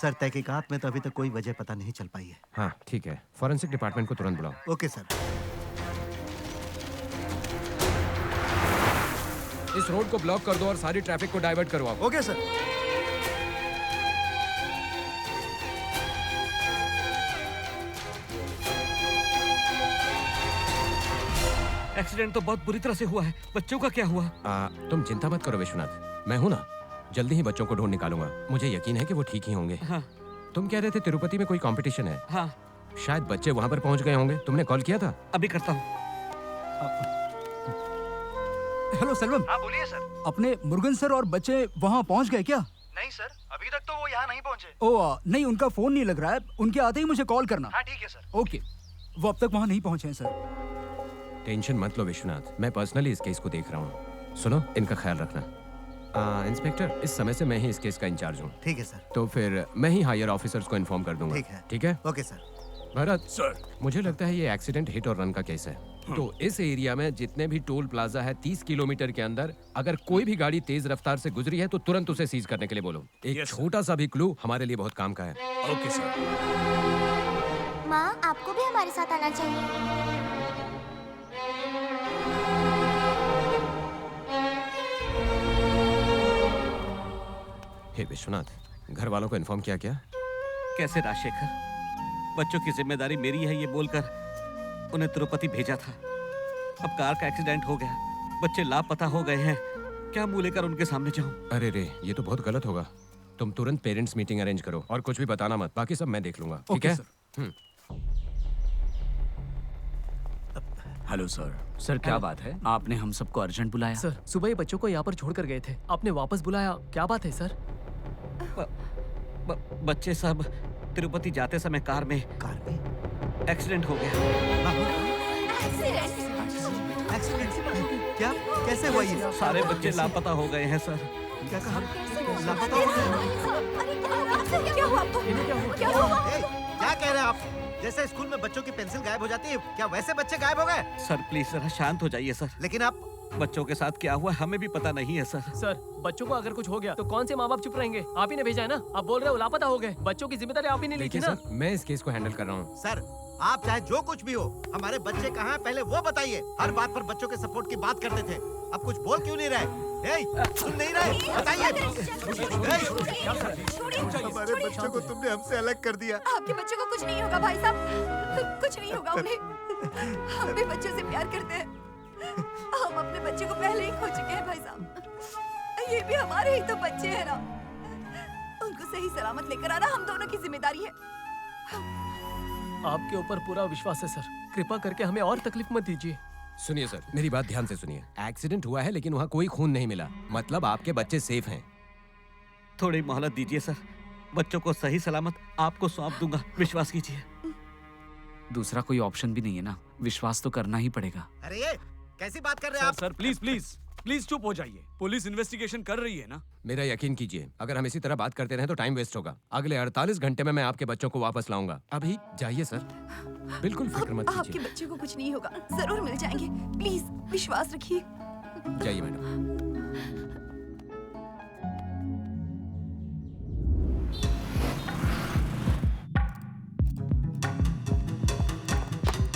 S4: सर, तहकीकात में तो अभी तक कोई वजह पता नहीं चल पाई है।
S6: हाँ ठीक है, फॉरेंसिक डिपार्टमेंट को तुरंत बुलाओ।
S4: Okay sir.
S6: इस रोड को ब्लॉक कर दो और सारी ट्रैफिक को डाइवर्ट करवाओ।
S1: Okay sir.
S2: एक्सीडेंट तो बहुत बुरी तरह से हुआ है। बच्चों का क्या हुआ?
S6: तुम चिंता मत करो विश्वनाथ, मैं हूँ ना, जल्दी ही बच्चों को ढूंढ निकालूंगा। मुझे यकीन है कि वो ठीक ही होंगे।
S2: हाँ।
S6: तुम कह रहे थे तिरुपति में कोई कंपटीशन है?
S2: हाँ।
S6: शायद बच्चे वहाँ पर पहुँच गए होंगे, तुमने कॉल किया था?
S2: अभी करता हूँ।
S13: हेलो सेल्वम।
S1: हाँ बोलिए सर।
S13: अपने मुर्गन सर और बच्चे वहाँ पहुँच गए क्या?
S1: नहीं सर, अभी तक तो वो यहाँ नहीं पहुँचे।
S13: नहीं, उनका फोन नहीं लग रहा है। उनके आते ही मुझे कॉल करना।
S1: हाँ ठीक है सर।
S13: ओके, वो अब तक वहाँ नहीं पहुँचे हैं सर।
S6: टेंशन मत लो विश्वनाथ, मैं पर्सनली इस केस को देख रहा हूँ। सुनो, इनका ख्याल रखना। इंस्पेक्टर, इस समय से मैं ही इस केस का इंचार्ज हूँ।
S4: ठीक है सर।
S6: तो फिर मैं ही हायर ऑफिसर्स को इन्फॉर्म कर दूंगा।
S4: ठीक है।
S6: ठीक है?
S4: Okay sir.
S6: भरत सर, मुझे लगता है ये एक्सीडेंट हिट और रन का केस है। तो इस एरिया में जितने भी टोल प्लाजा है 30 किलोमीटर के अंदर अगर कोई भी गाड़ी तेज रफ्तार से गुजरी है तो तुरंत उसे सीज करने के लिए बोलो। एक छोटा सा भी क्लू हमारे लिए बहुत काम का है।
S5: Okay sir. माँ, आपको भी हमारे साथ आना चाहिए।
S6: हे विश्वनाथ, घर वालों को इन्फॉर्म किया क्या?
S2: कैसे राजशेखर? बच्चों की जिम्मेदारी मेरी है ये बोलकर उन्हें तिरुपति भेजा था। अब कार का एक्सीडेंट हो गया, बच्चे लापता हो गए हैं। क्या मुंह लेकर उनके सामने जाऊं?
S6: अरे रे, ये तो बहुत गलत होगा। तुम तुरंत पेरेंट्स मीटिंग अरेंज करो और कुछ भी बताना मत, बाकी सब मैं देख लूंगा। ठीक है?
S3: Hello sir. सर क्या बात है? आपने हम सबको अर्जेंट बुलाया?
S8: सर, सुबह ये बच्चों को यहाँ पर छोड़कर गए थे, आपने वापस बुलाया, क्या बात है सर?
S2: बच्चे सब तिरुपति जाते समय कार में एक्सीडेंट हो गया।
S4: एक्सीडेंट? क्या? कैसे हुआ ये?
S2: सारे बच्चे लापता हो गए हैं सर।
S4: क्या कहा? लापता हो गए?
S11: क्या हुआ आपको? क्या हुआ?
S4: क्या कह रहे हैं आप? जैसे स्कूल में बच्चों की पेंसिल गायब हो जाती है, क्या वैसे बच्चे गायब हो गए?
S2: सर प्लीज जरा शांत हो जाइए सर।
S4: लेकिन आप
S2: बच्चों के साथ क्या हुआ हमें भी पता नहीं है सर।
S8: सर, बच्चों को अगर कुछ हो गया तो कौन से माँ बाप चुप रहेंगे? आप ही ने भेजा है ना? आप बोल रहे हो लापता हो गए, बच्चों की जिम्मेदारी आप ही ने ली थी ना?
S6: सर, मैं इस केस को हैंडल कर रहा हूँ।
S4: सर, आप चाहे जो कुछ भी हो, हमारे बच्चे कहाँ हैं पहले वो बताइए। हर बात पर बच्चों के सपोर्ट की बात करते थे, अब कुछ बोल क्यों नहीं रहे? सुन नहीं रहे? बताइए। हमारे बच्चों को तुमने हमसे अलग कर दिया।
S11: आपके बच्चों को कुछ नहीं होगा भाई साहब, कुछ नहीं होगा उन्हें। हम भी बच्चों से प्यार करते हैं। हम अपने बच्चे को पहले ही खो चुके हैं भाई साहब। ये भी हमारे ही तो बच्चे हैं ना। उनको सही सलामत लेकर आना हम दोनों की जिम्मेदारी है।
S8: आपके ऊपर पूरा विश्वास है सर, कृपा करके हमें और तकलीफ मत दीजिए।
S6: सुनिए सर, मेरी बात ध्यान से सुनिए। एक्सीडेंट हुआ है लेकिन वहाँ कोई खून नहीं मिला, मतलब आपके बच्चे सेफ हैं।
S2: थोड़ी मोहलत दीजिए सर, बच्चों को सही सलामत आपको सौंप दूंगा, विश्वास कीजिए।
S3: दूसरा कोई ऑप्शन भी नहीं है ना, विश्वास तो करना ही पड़ेगा।
S4: अरे ये कैसी बात कर रहे हैं आप?
S13: सर प्लीज प्लीज प्लीज चुप हो जाइए, पुलिस इन्वेस्टिगेशन कर रही है ना।
S6: मेरा यकीन कीजिए, अगर हम इसी तरह बात करते रहे तो टाइम वेस्ट होगा। अगले 48 घंटे में मैं आपके बच्चों को वापस लाऊंगा। अभी जाइए सर, बिल्कुल फिक्र मत
S11: आपके
S6: कीजिए।
S11: बच्चे को कुछ नहीं होगा, जरूर मिल जाएंगे। प्लीज विश्वास रखिए।
S6: जाइए मैडम।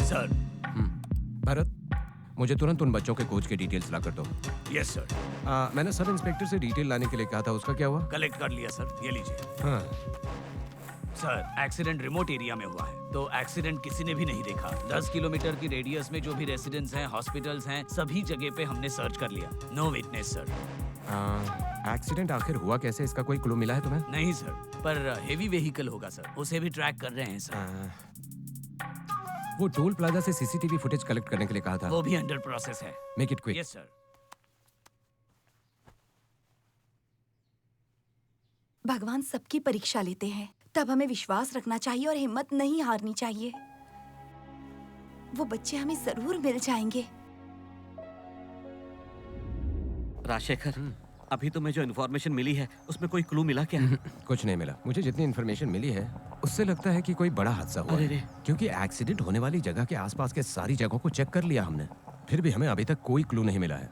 S13: सर।
S6: भरत, मुझे तुरंत उन बच्चों के कोच के डिटेल्स ला कर दो।
S13: Yes sir.
S6: मैंने सब इंस्पेक्टर से डिटेल लाने के लिए कहा था, उसका क्या हुआ?
S13: कलेक्ट कर लिया सर, ये लीजिए।
S6: हाँ।
S3: सर, एक्सीडेंट रिमोट एरिया में हुआ है, तो एक्सीडेंट किसी ने भी नहीं देखा। 10 किलोमीटर की रेडियस में जो भी रेसिडेंट्स हैं, हॉस्पिटल्स हैं, सभी जगह पे हमने सर्च कर लिया। No witness sir.
S6: एक्सीडेंट आखिर हुआ कैसे, इसका कोई क्लू मिला है तुम्हें?
S3: नहीं सर, पर हेवी व्हीकल होगा सर, उसे भी ट्रैक कर रहे हैं सर।
S6: वो टोल प्लाजा से सीसीटीवी फुटेज कलेक्ट करने के लिए कहा था।
S3: वो भी अंडर प्रोसेस है।
S6: Make it quick.
S3: Yes sir.
S11: भगवान सबकी परीक्षा लेते हैं, तब हमें विश्वास रखना चाहिए और हिम्मत नहीं हारनी चाहिए। वो बच्चे हमें जरूर मिल जाएंगे।
S2: राजशेखर, अभी तुम्हें जो इन्फॉर्मेशन मिली है उसमें कोई क्लू मिला क्या?
S6: कुछ नहीं मिला। मुझे जितनी इन्फॉर्मेशन मिली है उससे लगता है कि कोई बड़ा हादसा हुआ है, क्योंकि एक्सीडेंट होने वाली जगह के आसपास के सारी जगहों को चेक कर लिया हमने, फिर भी हमें अभी तक कोई क्लू नहीं मिला है।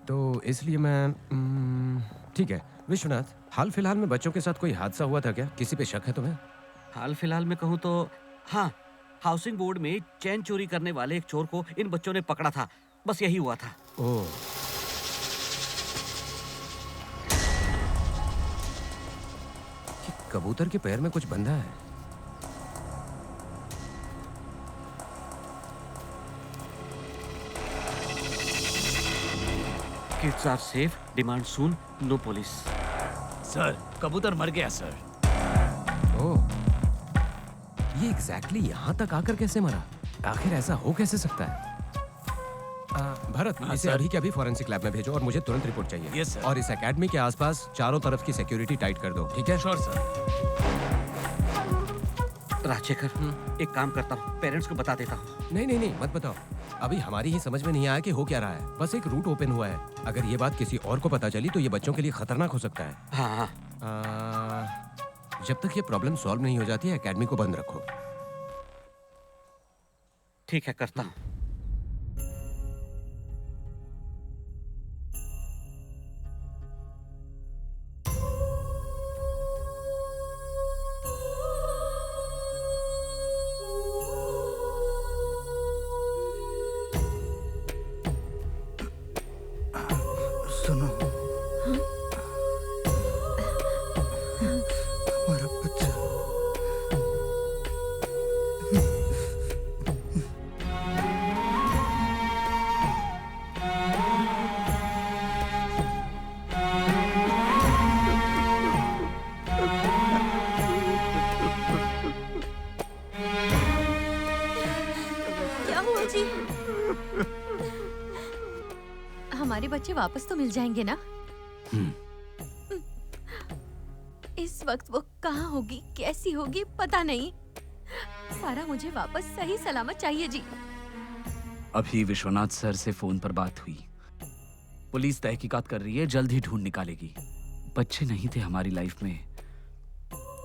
S6: तो इसलिए मैं ठीक है विश्वनाथ, हाल फिलहाल में बच्चों के साथ कोई हादसा हुआ था क्या? किसी पे शक है तुम्हें?
S2: हाल फिलहाल में कहूँ तो हाँ, हाउसिंग बोर्ड में चैन चोरी करने वाले एक चोर को इन बच्चों ने पकड़ा था, बस यही हुआ था।
S6: ओह, कबूतर के पैर में कुछ बंधा है।
S2: Kids are safe, demand soon, no police.
S3: Sir, कबूतर मर गया सर।
S6: ओह, ये एग्जैक्टली यहाँ तक आकर कैसे मरा? आखिर ऐसा हो कैसे सकता है? भरत, इसे अभी के अभी फॉरेंसिक लैब में भेजो और मुझे तुरंत रिपोर्ट चाहिए।
S3: Yes sir.
S6: और इस एकेडमी के आसपास चारों तरफ की सिक्योरिटी टाइट कर दो, ठीक है?
S3: Sure sir.
S2: राजशेखर, एक काम करता हूँ, पेरेंट्स को बता देता हूँ।
S6: नहीं नहीं नहीं, मत बताओ। अभी हमारी ही समझ में नहीं आया कि हो क्या रहा है। बस एक रूट ओपन हुआ है। अगर ये बात किसी और को पता चली तो ये बच्चों के लिए खतरनाक हो सकता है।
S2: हाँ।
S6: जब तक ये प्रॉब्लम सॉल्व नहीं हो जाती है, एकेडमी को बंद रखो।
S2: ठीक है, करता हूँ।
S1: सुनो, हमारा बच्चा
S12: क्या हुआ जी? हमारे बच्चे वापस तो मिल जाएंगे ना? इस वक्त वो कहाँ होगी, कैसी होगी, पता नहीं। सारा मुझे वापस सही सलामत चाहिए जी।
S3: अभी विश्वनाथ सर से फोन पर बात हुई। पुलिस तहकीकात कर रही है, जल्द ही ढूंढ निकालेगी। बच्चे नहीं थे हमारी लाइफ में।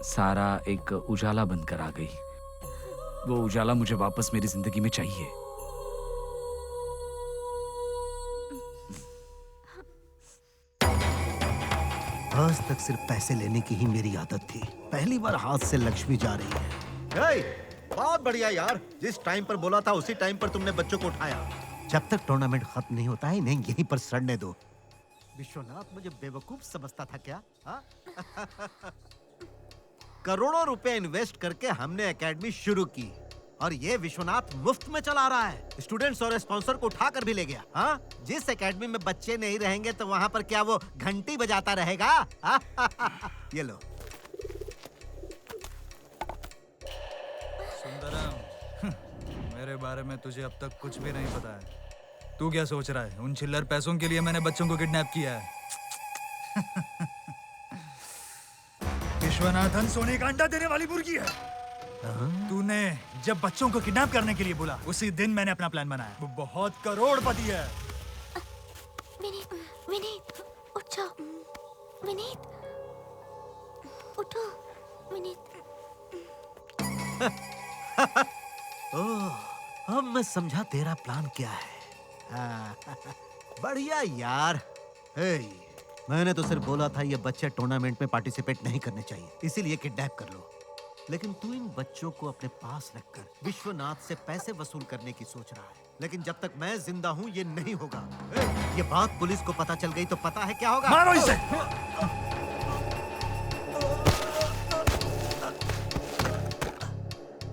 S3: सारा एक उजाला बनकर आ गई। वो उजाला मुझे वापस मेरी जिंदगी में चाहिए।
S4: आज तक सिर्फ पैसे लेने की ही मेरी आदत थी। पहली बार हाथ से लक्ष्मी जा रही है।
S15: बहुत बढ़िया यार, जिस टाइम पर बोला था उसी टाइम पर तुमने बच्चों को उठाया।
S4: जब तक टूर्नामेंट खत्म नहीं होता है, इन्हें यहीं पर सड़ने दो। विश्वनाथ मुझे बेवकूफ समझता था क्या?
S15: करोड़ों रुपए इन्वेस्ट करके हमने एकेडमी शुरू की और ये विश्वनाथ मुफ्त में चला रहा है। स्टूडेंट्स और स्पॉन्सर को उठाकर भी ले गया। हाँ, जिस एकेडमी में बच्चे नहीं रहेंगे तो वहाँ पर क्या वो घंटी बजाता रहेगा? ये लो।
S1: सुंदरम, मेरे बारे में तुझे अब तक कुछ भी नहीं पता है। तू क्या सोच रहा है? उन चिल्लर पैसों के लिए मैंने बच्चों को किडनैप किया है। विश्वनाथन सोने का अंडा देने वाली मुर्गी है। तूने जब बच्चों को किडनैप करने के लिए बोला, उसी दिन मैंने अपना प्लान बनाया। वो बहुत करोड़पति है।
S5: विनीत, विनीत, उठ जाओ। विनीत, उठो। विनीत।
S4: ओह, अब मैं समझा तेरा प्लान क्या है।
S15: बढ़िया यार।
S4: मैंने तो सिर्फ बोला था ये बच्चे टूर्नामेंट में पार्टिसिपेट नहीं करने चाहिए, इसीलिए किडनैप कर लो। लेकिन तू इन बच्चों को अपने पास रखकर विश्वनाथ से पैसे वसूल करने की सोच रहा है। लेकिन जब तक मैं जिंदा हूँ ये नहीं होगा। ये बात पुलिस को पता चल गई तो पता है क्या होगा?
S1: मारो इसे।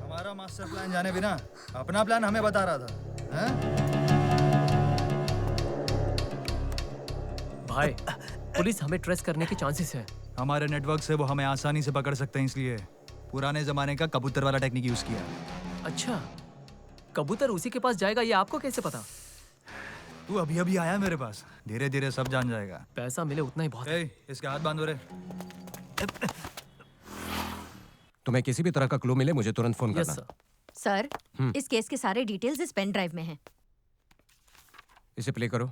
S1: हमारा मास्टर प्लान जाने बिना अपना प्लान हमें बता रहा था।
S8: भाई, पुलिस हमें ट्रेस करने के चांसेस है।
S1: हमारे नेटवर्क से वो हमें आसानी से पकड़ सकते हैं, इसलिए पुराने जमाने का कबूतर वाला टेक्निक यूज किया।
S8: अच्छा, कबूतर उसी के पास जाएगा, ये आपको कैसे पता?
S1: तू अभी अभी आया मेरे पास, धीरे धीरे सब जान जाएगा।
S8: पैसा मिले उतना ही बहुत है।
S1: इसके हाथ बांधो रे।
S6: तुम्हें किसी भी तरह का क्लू मिले मुझे तुरंत फोन करना।
S12: सर, इस केस के सारे डिटेल्स इस पेन ड्राइव में हैं।
S6: इसे प्ले करो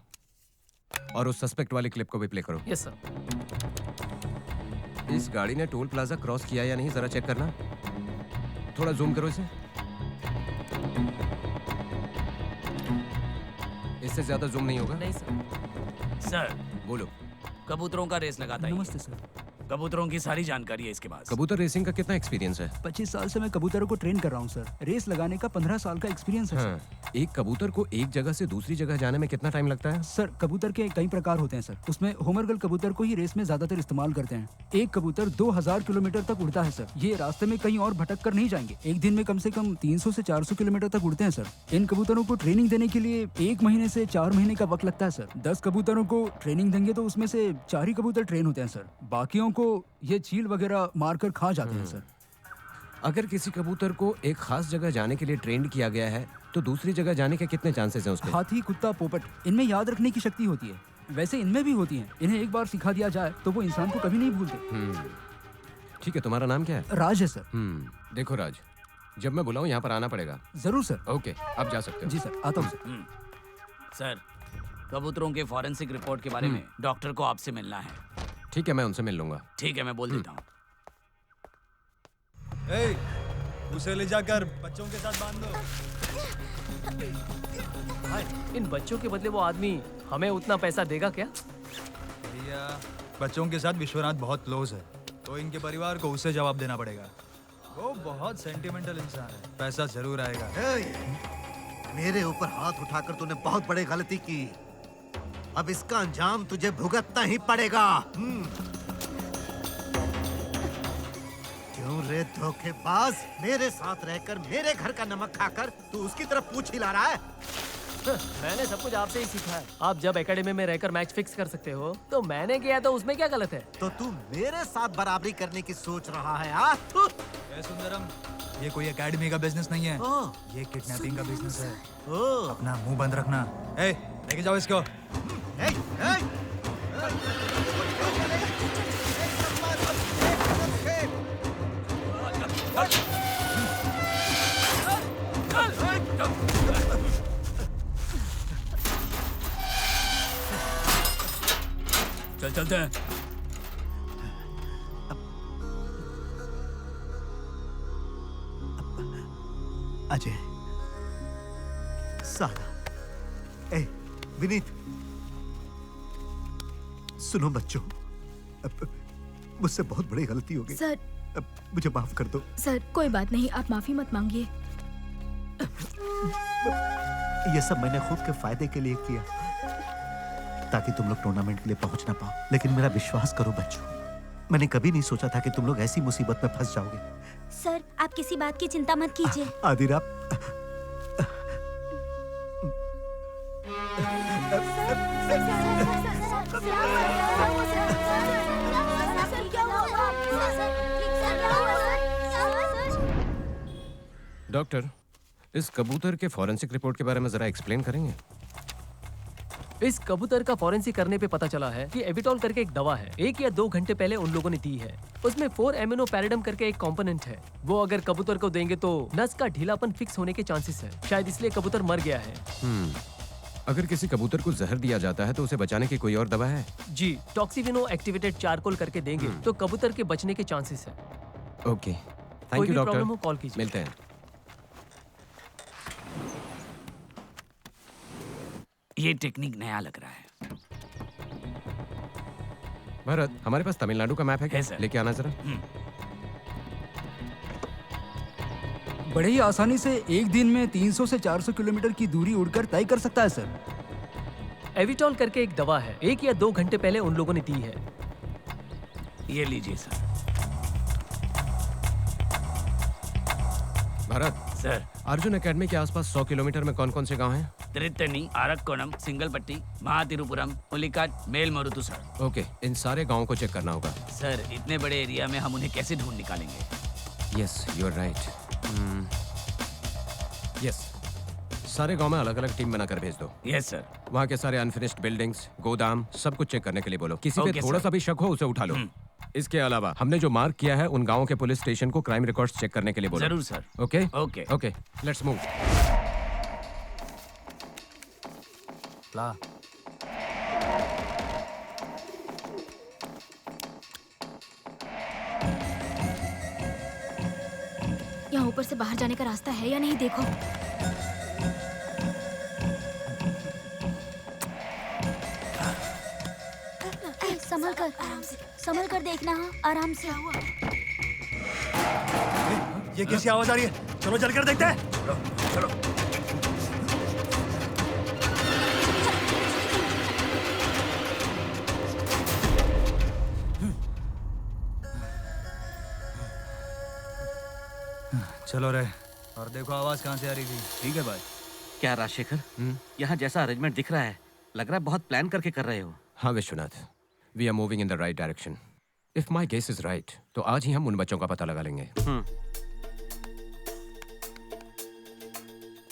S6: और उस सस्पेक्ट वाली क्लिप को भी प्ले करो।
S8: Yes sir.
S6: इस गाड़ी ने टोल प्लाजा क्रॉस किया या नहीं जरा चेक करना। थोड़ा जूम करो इसे। इससे ज्यादा जूम नहीं होगा।
S8: नहीं सर।
S3: सर
S6: बोलो।
S3: कबूतरों का रेस लगाता है।
S13: नमस्ते सर।
S3: कबूतरों की सारी जानकारी है इसके पास।
S6: कबूतर रेसिंग का कितना एक्सपीरियंस है?
S13: 25 साल से मैं कबूतरों को ट्रेन कर रहा हूँ सर। रेस लगाने का 15 साल का एक्सपीरियंस है सर।
S6: एक कबूतर को एक जगह से दूसरी जगह जाने में कितना टाइम लगता है?
S13: सर, कबूतर के कई प्रकार होते हैं सर। उसमें होमरगल कबूतर को ही रेस में ज्यादातर इस्तेमाल करते हैं। एक कबूतर 2000 किलोमीटर तक उड़ता है सर। ये रास्ते में कहीं और भटक कर नहीं जाएंगे। एक दिन में कम से कम 300 से 400 किलोमीटर तक उड़ते हैं सर। इन कबूतरों को ट्रेनिंग देने के लिए 1 महीने से 4 महीने का वक्त लगता है सर। 10 कबूतरों को ट्रेनिंग देंगे तो उसमें से 4 ही कबूतर ट्रेन होते हैं सर। बाकियों को ये चील वगैरह मारकर खा जाते हैं सर।
S6: अगर किसी कबूतर को एक खास जगह जाने के लिए ट्रेंड किया गया है तो दूसरी जगह जाने के कितने चांसेस हैं उसके?
S13: हाथी, कुत्ता, पोपट, इनमें याद रखने की शक्ति होती है। वैसे इनमें भी होती है। इन्हें एक बार सिखा दिया जाए तो वो इंसान को कभी नहीं भूलते।
S6: ठीक है, तुम्हारा नाम क्या है?
S13: राज है सर।
S6: देखो राज, जब मैं बुलाऊं यहाँ पर आना पड़ेगा।
S13: जरूर सर।
S6: ओके, अब जा सकते हो।
S13: जी सर, आता हूँ सर।
S3: सर, कबूतरों के फॉरेंसिक रिपोर्ट के बारे में डॉक्टर को आपसे मिलना है।
S6: ठीक है, मैं उनसे मिल लूंगा।
S3: ठीक है, मैं बोल देता हूँ।
S1: उसे ले जाकर बच्चों के साथ बांध दो।
S8: भाई, इन बच्चों के बदले वो आदमी हमें उतना पैसा देगा क्या?
S1: भैया, बच्चों के साथ विश्वनाथ बहुत क्लोज है, तो इनके परिवार को उसे जवाब देना पड़ेगा। वो बहुत सेंटिमेंटल इंसान है, पैसा जरूर आएगा।
S15: मेरे ऊपर हाथ उठाकर तूने बहुत बड़ी गलती की। अब इसका अंजाम तुझे भुगतना ही पड़ेगा। क्यों रे धोखेबाज, मेरे साथ रहकर मेरे घर का नमक खाकर तू उसकी तरफ पूछ हिला रहा है?
S8: मैंने सब कुछ आपसे ही सीखा है। आप जब एकेडमी में रहकर मैच फिक्स कर सकते हो, तो मैंने किया तो उसमें क्या गलत है?
S15: तो तू मेरे साथ बराबरी करने की सोच रहा है? आ?
S1: सुंदरम, ये कोई एकेडमी का बिजनेस नहीं है, ये किडनैपिंग का बिजनेस है। अपना मुंह बंद रखना। लेके जाओ इसको।
S13: चल चलते हैं।
S15: अजय, सारा, विनीत, सुनो बच्चों, मुझसे बहुत बड़ी गलती हो गई।
S5: सर,
S15: मुझे माफ कर दो।
S5: सर, कोई बात नहीं, आप माफी मत मांगिए।
S15: ये सब मैंने खुद के फायदे के लिए किया, ताकि तुम लोग टूर्नामेंट के लिए पहुंच ना पाओ। लेकिन मेरा विश्वास करो बच्चों, मैंने कभी नहीं सोचा था कि तुम लोग ऐसी मुसीबत में फंस जाओगे।
S7: सर, आप किसी बात की चिंता मत कीजिए।
S15: आदिरा,
S6: डॉक्टर, इस कबूतर के फॉरेंसिक रिपोर्ट के बारे में जरा एक्सप्लेन करेंगे?
S8: इस कबूतर का फॉरेंसिक करने पे पता चला है कि एविटॉल करके एक दवा है, 1 या 2 घंटे पहले उन लोगों ने दी है। उसमें 4-एमिनो-पैराडाइन करके एक कंपोनेंट है। वो अगर कबूतर को देंगे तो नस का ढीलापन फिक्स होने के चांसेस है। शायद इसलिए कबूतर मर गया है।
S6: अगर किसी कबूतर को जहर दिया जाता है तो उसे बचाने की कोई और दवा है?
S8: जी, टॉक्सिविनो एक्टिवेटेड चारकोल करके देंगे तो कबूतर के बचने के चांसेस है।
S6: ओके,
S8: कोई
S6: थैंक
S8: भी
S6: यू डॉक्टर।
S8: प्रॉब्लम हो कॉल कीजिए।
S6: मिलते हैं।
S3: ये टेक्निक नया लग रहा है।
S6: भरत, हमारे पास तमिलनाडु का मैप है क्या? लेके आना जरा।
S13: बड़े ही आसानी से एक दिन में 300 से 400 किलोमीटर की दूरी उड़कर तय कर सकता है सर।
S8: एविटॉल करके एक दवा है, 1 या 2 घंटे पहले उन लोगों ने दी है।
S3: ये लीजिए sir.
S6: Bharat
S3: sir,
S6: Arjun academy के आसपास 100 किलोमीटर में कौन कौन से गांव हैं?
S3: त्रितनी, आरक्कोणम, सिंगलपट्टी, महातिरुपुरम, उलिकाट, मेलमरुतु सर।
S6: ओके, इन सारे गांवों को चेक करना होगा।
S3: सर, इतने बड़े एरिया में हम उन्हें कैसे ढूंढ निकालेंगे?
S6: Yes, you are right. Yes, सारे गांव में अलग अलग टीम बनाकर भेज दो।
S3: Yes sir.
S6: वहाँ के सारे अनफिनिश्ड बिल्डिंग्स, गोदाम, सब कुछ चेक करने के लिए बोलो। किसी पे
S3: Okay,
S6: थोड़ा
S3: sir.
S6: सा भी शक हो उसे उठा लो। इसके अलावा हमने जो मार्क किया है उन गांवों के पुलिस स्टेशन को क्राइम रिकॉर्ड्स चेक करने के लिए बोलो।
S3: जरूर sir.
S6: Okay
S3: okay
S6: okay, let's move.
S1: ला।
S5: यहाँ ऊपर से बाहर जाने का रास्ता है या नहीं, देखो।
S7: संभल कर देखना। हाँ, आराम से।
S1: ये कैसी आवाज आ रही है? चलो चल कर देखते हैं। चलो। चलो रे, और देखो आवाज कहाँ से आ रही थी।
S13: ठीक है भाई।
S2: क्या राजशेखर, यहाँ जैसा अरेंजमेंट दिख रहा है, लग रहा है बहुत प्लान करके कर रहे हो।
S6: हाँ Vishwanath, we are moving in the right direction. If my guess is right, तो आज ही हम उन बच्चों का पता लगा लेंगे।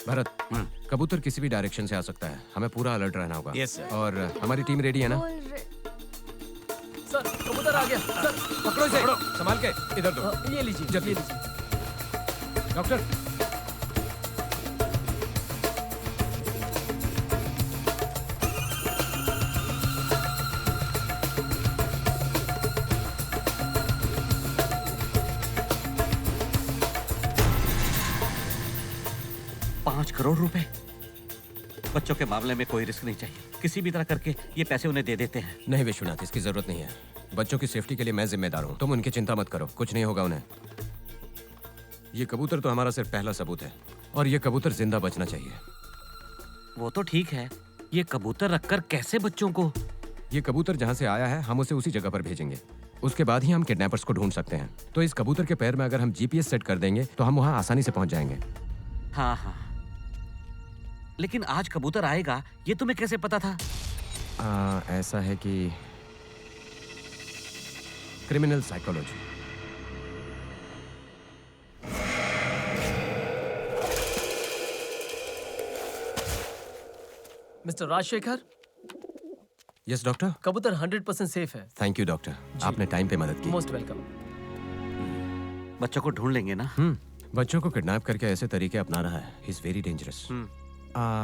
S6: भरत, कबूतर किसी भी डायरेक्शन से आ सकता है, हमें पूरा अलर्ट रहना होगा।
S3: Yes sir.
S6: और हमारी टीम रेडी है ना?
S8: सर, कबूतर आ गया। सर,
S6: पकड़ो इसे, संभाल के, इधर दो।
S8: ये लीजिए, ये लीजिए।
S6: डॉक्टर।
S2: ₹5 करोड़। बच्चों के मामले में कोई रिस्क नहीं चाहिए, किसी भी तरह करके ये पैसे उन्हें दे देते हैं।
S6: नहीं विश्वनाथ, इसकी जरूरत नहीं है। बच्चों की सेफ्टी के लिए मैं जिम्मेदार हूँ, तुम उनकी चिंता मत करो, कुछ नहीं होगा उन्हें। ये कबूतर तो हमारा सिर्फ पहला सबूत है और ये कबूतर जिंदा बचना चाहिए।
S2: वो तो ठीक है, ये कबूतर रखकर कैसे बच्चों को?
S6: ये कबूतर जहाँ से आया है हम उसे उसी जगह पर भेजेंगे, उसके बाद ही हम किडनैपर्स को ढूंढ सकते हैं। तो इस कबूतर के पैर में अगर हम GPS सेट कर देंगे तो हम वहाँ आसानी से पहुँच जाएंगे।
S2: हाँ हाँ, लेकिन आज कबूतर आएगा ये तुम्हें कैसे पता था?
S6: ऐसा है कि criminal psychology.
S8: Mister Rajshekhar.
S6: Yes doctor.
S8: कबूतर 100% सेफ है।
S6: थैंक यू डॉक्टर, आपने टाइम पे मदद की।
S8: Most welcome.
S2: बच्चों को ढूंढ लेंगे ना?
S6: बच्चों को किडनैप करके ऐसे तरीके अपना रहा है, he is very dangerous.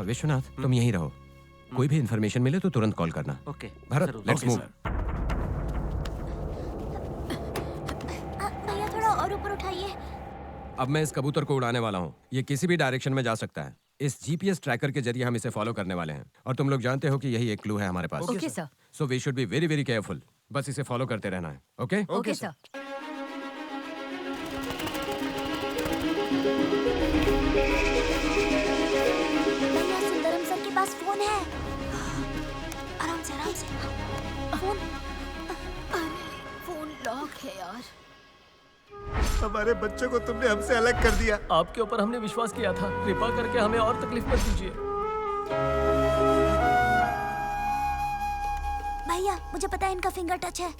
S6: Vishwanath, तुम यहीं रहो, कोई भी इंफॉर्मेशन मिले तो तुरंत कॉल करना।
S2: Okay
S6: Bharat, let's move.
S5: भैया थोड़ा और ऊपर उठाइए।
S6: अब मैं इस कबूतर को उड़ाने वाला हूँ, ये किसी भी डायरेक्शन में जा सकता है। इस GPS ट्रैकर के जरिए हम इसे फॉलो करने वाले हैं और तुम लोग जानते हो कि यही एक क्लू है हमारे पास।
S12: Okay sir.
S6: So we should be very very careful, बस इसे फॉलो करते रहना है। Okay
S12: okay sir.
S5: भैया सुंदरम सर के पास फोन है। आराम से आराम से। फोन, अरे फोन लॉक है यार।
S15: हमारे बच्चों को तुमने हमसे अलग कर दिया।
S8: आपके ऊपर हमने विश्वास किया था, कृपा करके हमें और तकलीफ मत दीजिए।
S7: भैया मुझे पता है इनका फिंगर टच है।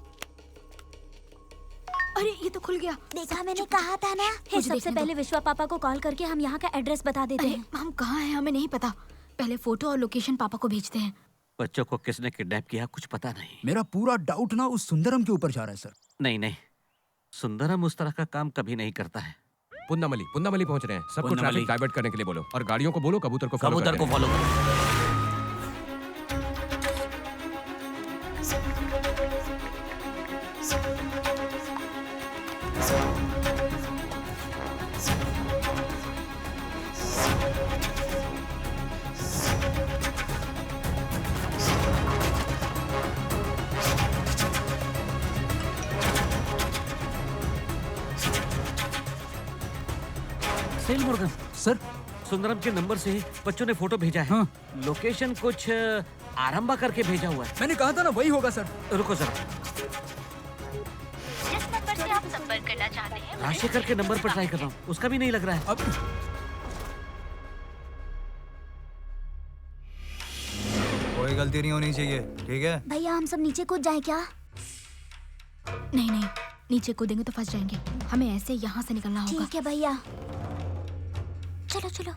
S5: अरे ये तो खुल गया।
S7: देखा, मैंने कहा था ना। सबसे पहले विश्वा पापा को कॉल करके हम यहाँ का एड्रेस बता देते हैं।
S5: हम कहाँ हैं हमें नहीं पता, पहले फोटो और लोकेशन पापा को भेजते हैं।
S2: बच्चों को किसने किडनैप किया कुछ पता नहीं।
S13: मेरा पूरा डाउट ना उस सुंदरम के ऊपर जा रहा है सर।
S2: नहीं नहीं, सुंदरम उस तरह का काम कभी नहीं करता है।
S6: पुन्नामली पहुंच रहे हैं, सबको ट्रैफिक डाइवर्ट करने के लिए बोलो और गाड़ियों को बोलो कबूतर को फॉलो
S2: करो। सेल मुर्गन
S13: सर,
S2: सुंदरम के नंबर से ही बच्चों ने फोटो भेजा है।
S13: हाँ।
S2: लोकेशन कुछ आरंभा करके भेजा हुआ है।
S13: मैंने कहा था ना वही होगा सर।
S2: रुको सर,
S14: जिस नंबर से आप संपर्क करना चाहते हैं
S2: राजशेखर के नंबर पर ट्राई कर रहा हूँ, उसका भी नहीं लग रहा है।
S13: अब
S1: कोई गलती नहीं होनी चाहिए, ठीक है?
S7: भैया हम सब नीचे कूद जाए क्या?
S5: नहीं नहीं, नीचे कूदेंगे तो फंस जाएंगे, हमें ऐसे यहाँ से निकलना होगा।
S7: ठीक है भैया, चलो चलो।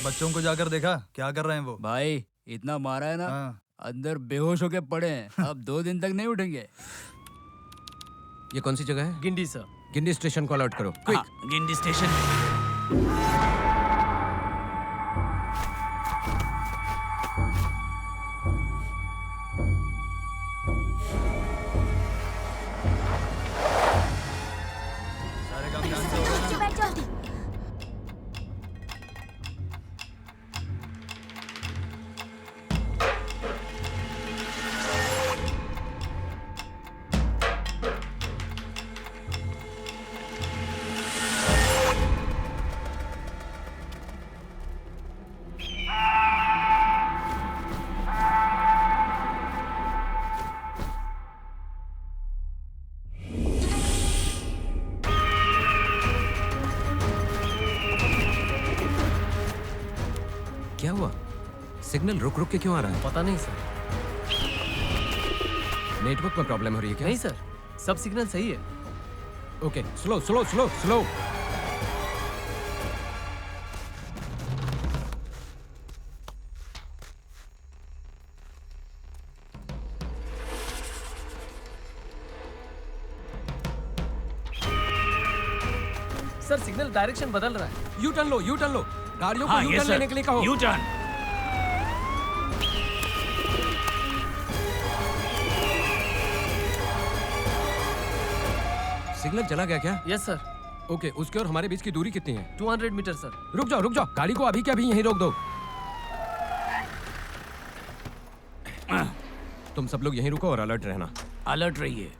S1: बच्चों को जाकर देखा क्या कर रहे हैं वो?
S13: भाई इतना मारा है ना, अंदर बेहोश होके पड़े हैं, अब 2 दिन तक नहीं उठेंगे।
S6: ये कौन सी जगह है?
S8: गिंडी सर।
S6: गिंडी स्टेशन को अलर्ट करो, क्विक।
S3: गिंडी स्टेशन।
S1: सारे काम ध्यान से हो रहे हैं ना?
S6: हुआ? सिग्नल रुक रुक के क्यों आ रहा है?
S8: पता नहीं सर।
S6: नेटवर्क में प्रॉब्लम हो रही है क्या?
S8: नहीं सर, सब सिग्नल सही है।
S6: Okay, slow slow slow slow.
S8: Sir signal direction बदल रहा है।
S6: यू टर्न लो, यू टर्न लो। गाड़ियों को
S3: हाँ,
S6: यू
S3: yes,
S6: टर्न
S3: sir.
S6: लेने के लिए कहो।
S3: U turn.
S6: सिग्नल चला गया क्या?
S8: Yes sir.
S6: ओके, उसके और हमारे बीच की दूरी कितनी है?
S8: 200 मीटर सर।
S6: रुक जाओ रुक जाओ, गाड़ी को अभी के अभी यहीं रोक दो। तुम सब लोग यहीं रुको और अलर्ट रहना।
S3: अलर्ट रहिए।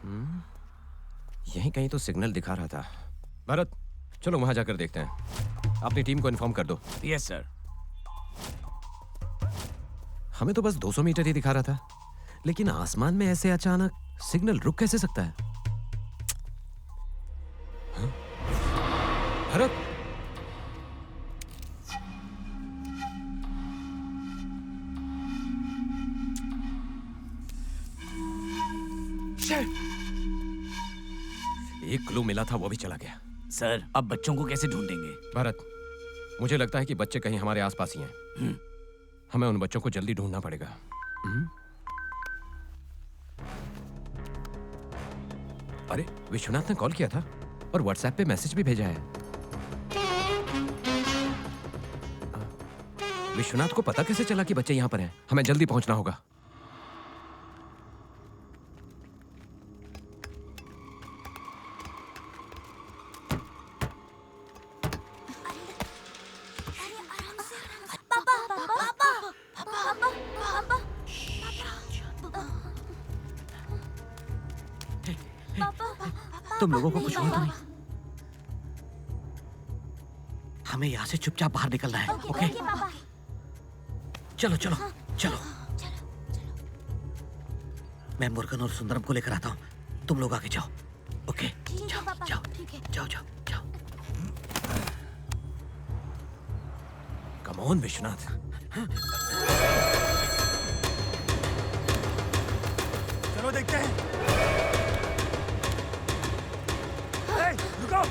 S6: यहीं कहीं तो सिग्नल दिखा रहा था। भरत, चलो वहां जाकर देखते हैं। अपनी टीम को इन्फॉर्म कर दो।
S3: Yes sir.
S6: हमें तो बस 200 मीटर ही दिखा रहा था, लेकिन आसमान में ऐसे अचानक सिग्नल रुक कैसे सकता है? हाँ? भरत, एक क्लू मिला था, वो भी चला गया।
S3: सर, अब बच्चों को कैसे ढूंढेंगे?
S6: भरत, मुझे लगता है कि बच्चे कहीं हमारे आसपास ही हैं। हमें उन बच्चों को जल्दी ढूंढना पड़ेगा। अरे, विश्वनाथ ने कॉल किया था और व्हाट्सएप पे मैसेज भी भेजा है। विश्वनाथ को पता कैसे चला कि बच्चे यहाँ पर हैं? हमें जल्दी पहुंचना होगा।
S2: तुम लोगों को कुछ हुआ तो नहीं? हमें यहाँ से चुपचाप बाहर निकलना है, ओके? चलो चलो चलो। मैं मुर्गन और सुंदरम को लेकर आता हूँ, तुम लोग आगे जाओ, ओके? जाओ जाओ जाओ जाओ जाओ।
S6: Come on Vishwanath.
S1: चलो देखते हैं। रुको।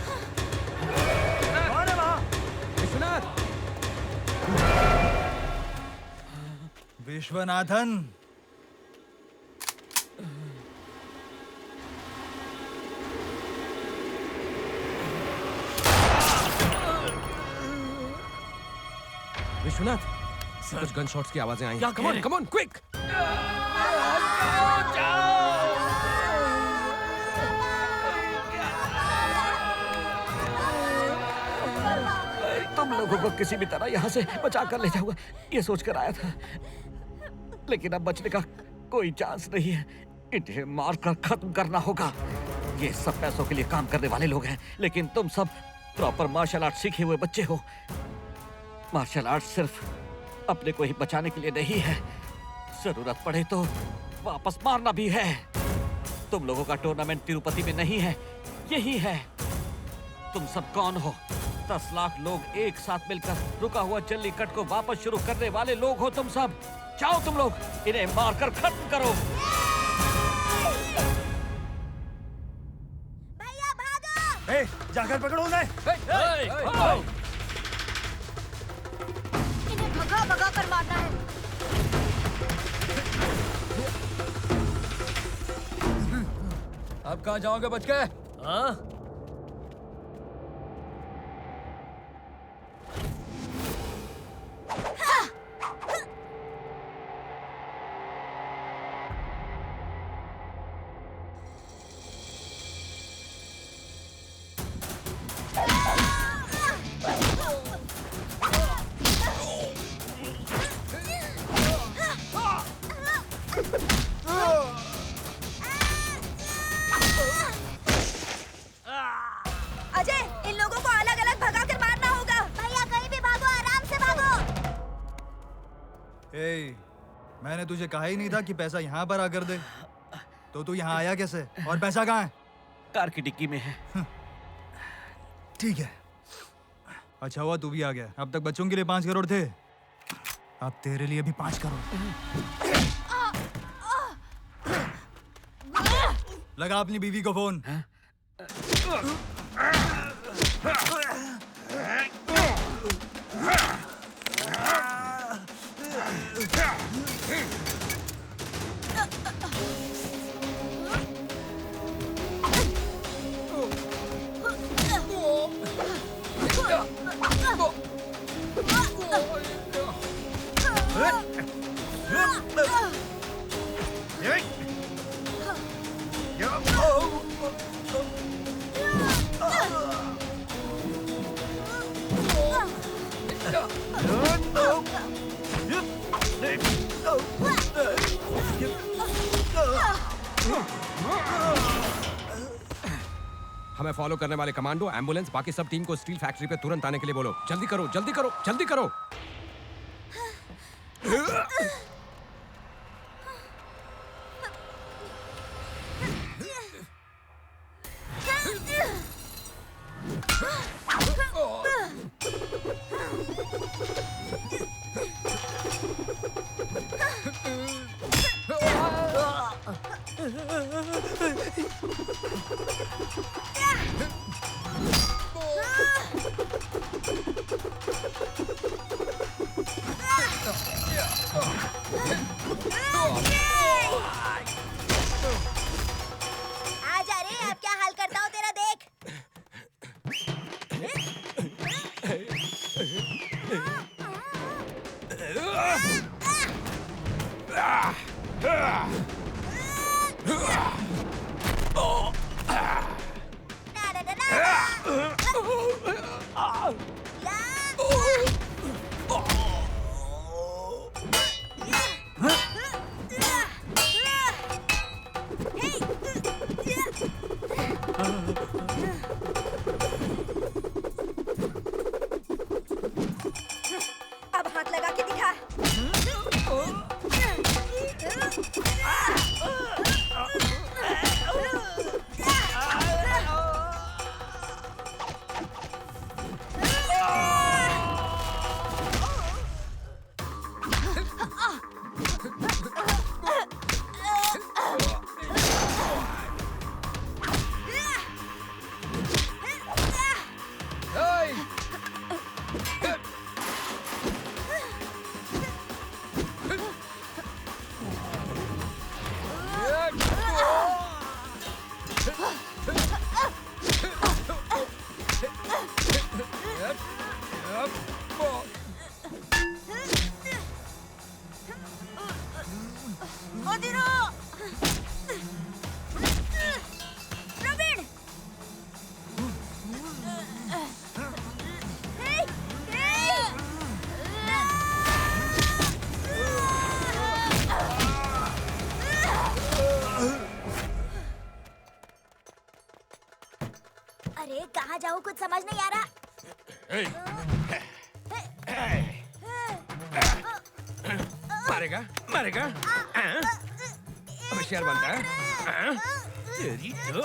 S1: कौन है वहाँ?
S6: विश्वनाथ।
S1: विश्वनाथन।
S6: विश्वनाथ, कुछ गन शॉट्स की आवाजें आई। Come on quick.
S2: तुम लोगों को किसी भी तरह यहाँ से बचा कर ले जाऊंगा, ये सोचकर आया था, लेकिन अब बचने का कोई चांस नहीं है। इन्हें मारकर खत्म करना होगा। ये सब पैसों के लिए काम करने वाले लोग हैं, लेकिन तुम सब प्रॉपर मार्शल आर्ट सीखे हुए बच्चे हो। मार्शल आर्ट सिर्फ अपने को ही बचाने के लिए नहीं है, जरूरत पड़े तो वापस मारना भी है। तुम लोगों का टूर्नामेंट तिरुपति में नहीं है, यही है। तुम सब कौन हो? 10 लाख लोग एक साथ मिलकर रुका हुआ जल्लीकट्टू को वापस शुरू करने वाले लोग हो तुम सब। जाओ तुम लोग, इन्हें मारकर खत्म करो।
S7: भैया भागो!
S1: ए, जाकर पकड़ो उन्हें।
S7: इन्हें भगा भगा कर मारना है।
S13: अब कहाँ जाओगे बच के?
S8: हाँ?
S7: अजय, इन लोगों को अलग अलग भगा कर मारना होगा। भैया कहीं भी भागो, आराम से भागो।
S1: ए, मैंने तुझे कहा ही नहीं था कि पैसा यहाँ पर आकर दे। तो तू यहाँ आया कैसे? और पैसा कहाँ है?
S2: कार की डिक्की में है।
S1: ठीक है, अच्छा हुआ तू भी आ गया। अब तक बच्चों के लिए 5 करोड़ थे, अब तेरे लिए भी 5 करोड़। लगा अपनी बीवी को फोन।
S6: हमें फॉलो करने वाले कमांडो, एम्बुलेंस, बाकी सब टीम को स्टील फैक्ट्री पे तुरंत आने के लिए बोलो। जल्दी करो, जल्दी करो, जल्दी करो।
S7: आजा रे, अब क्या हाल करता हूँ तेरा देख। अब हाथ लगा के दिखा। अरे कहाँ जाऊँ कुछ समझ नहीं आ रहा।
S6: मारेगा, मारेगा। होशियार बनता है। तेरी तो।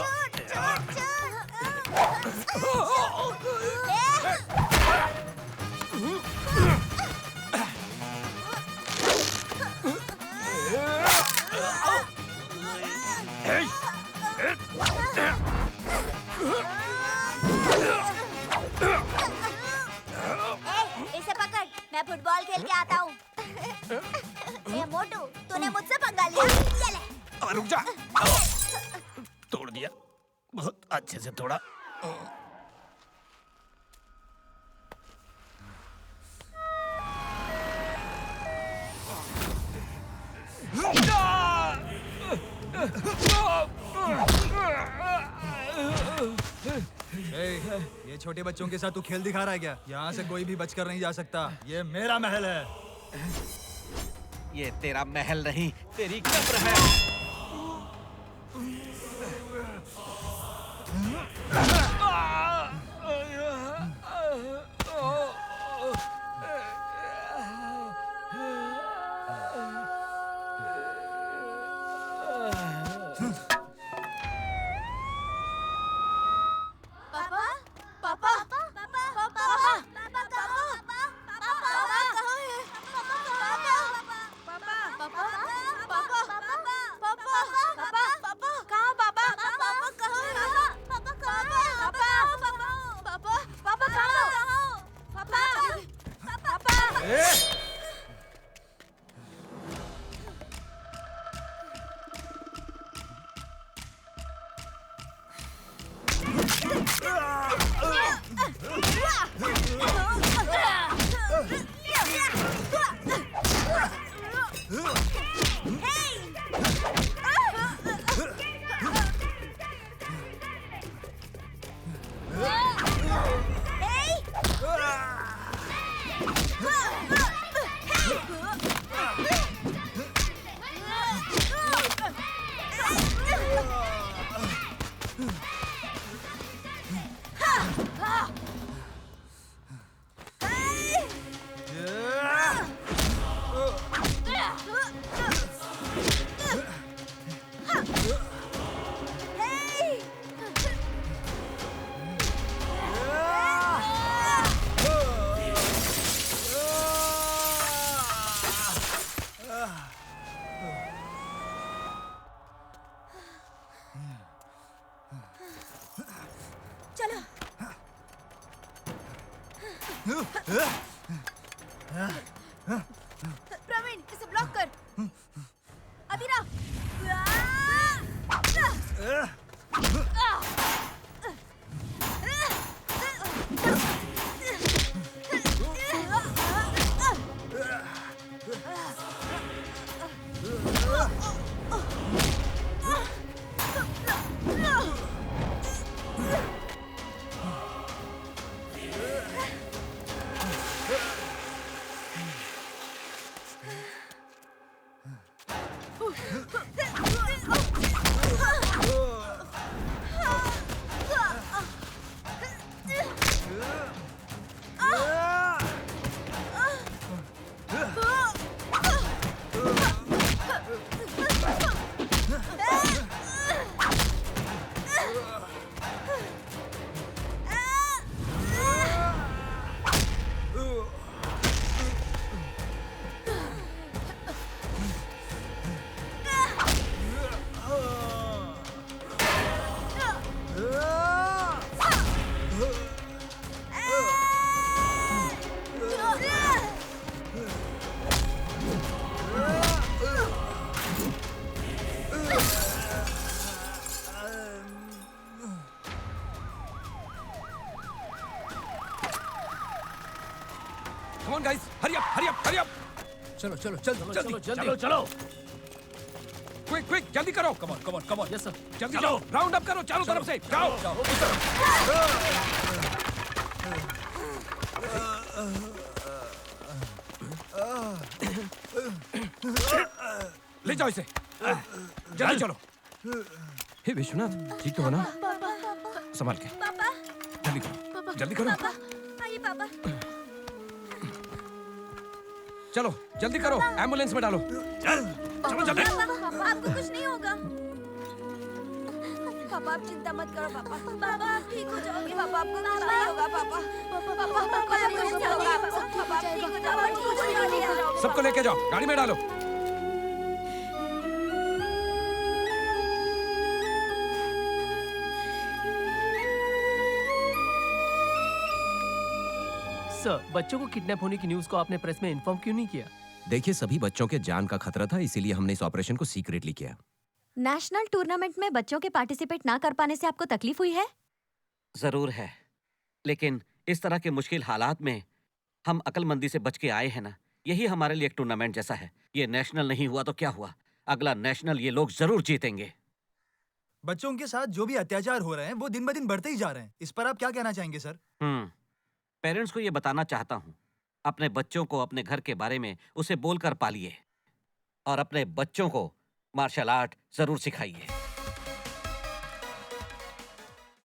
S7: इसे पकड़, मैं फुटबॉल खेल के आता हूँ। ए मोटू, तूने मुझसे पंगा लिया। ये ले।
S6: रुक जा। तोड़ दिया, बहुत अच्छे से तोड़ा।
S1: ये छोटे बच्चों के साथ तू खेल दिखा रहा है क्या? यहाँ से कोई भी बचकर नहीं जा सकता। ये मेरा महल है।
S2: ये तेरा महल नहीं, तेरी कब्र है।
S7: प्रवीण इसे ब्लॉक कर। Abira.
S6: Come on guys, hurry up, hurry up, hurry up.
S13: चलो चलो जल्दी जल्दी
S8: चलो चलो।
S6: Quick, quick, जल्दी करो.
S13: Come on, come on, come on.
S8: Yes sir.
S6: जल्दी जाओ. Round up करो चारों तरफ से. जाओ. ले जाओ इसे. जल्दी चलो. हे विश्वनाथ, ठीक तो हो ना? संभाल के. जल्दी करो. जल्दी करो.
S7: आइए पापा।
S6: चलो जल्दी करो. एम्बुलेंस में डालो. चलो जल्दी.
S7: पापा आपको कुछ नहीं होगा। पापा आप चिंता मत करो पापा। पापा आप ठीक हो जाओगे। पापा आपको कुछ नहीं होगा पापा। पापा आपको कुछ नहीं होगा। पापा आप ठीक हो जाओगे।
S6: सबको लेके जाओ. गाड़ी में डालो.
S8: सर, बच्चों को किडनैप होने की न्यूज़ को आपने प्रेस में इन्फॉर्म क्यों नहीं किया?
S6: देखिए सभी बच्चों के जान का खतरा था, इसीलिए हमने इस ऑपरेशन को सीक्रेटली किया.
S12: नेशनल टूर्नामेंट में बच्चों के पार्टिसिपेट ना कर पाने से आपको तकलीफ हुई है?
S2: जरूर है, लेकिन इस तरह के मुश्किल हालात में हम अक्लमंदी से बच के आए हैं ना, यही हमारे लिए एक टूर्नामेंट जैसा है. ये नेशनल नहीं हुआ तो क्या हुआ, अगला नेशनल ये लोग जरूर जीतेंगे.
S1: बच्चों के साथ जो भी अत्याचार हो रहे हैं वो दिन ब दिन बढ़ते ही जा रहे हैं. इस पर आप क्या कहना चाहेंगे सर?
S2: पेरेंट्स को ये बताना चाहता हूँ, अपने बच्चों को अपने घर के बारे में उसे बोलकर पालिए और अपने बच्चों को मार्शल आर्ट जरूर सिखाइए.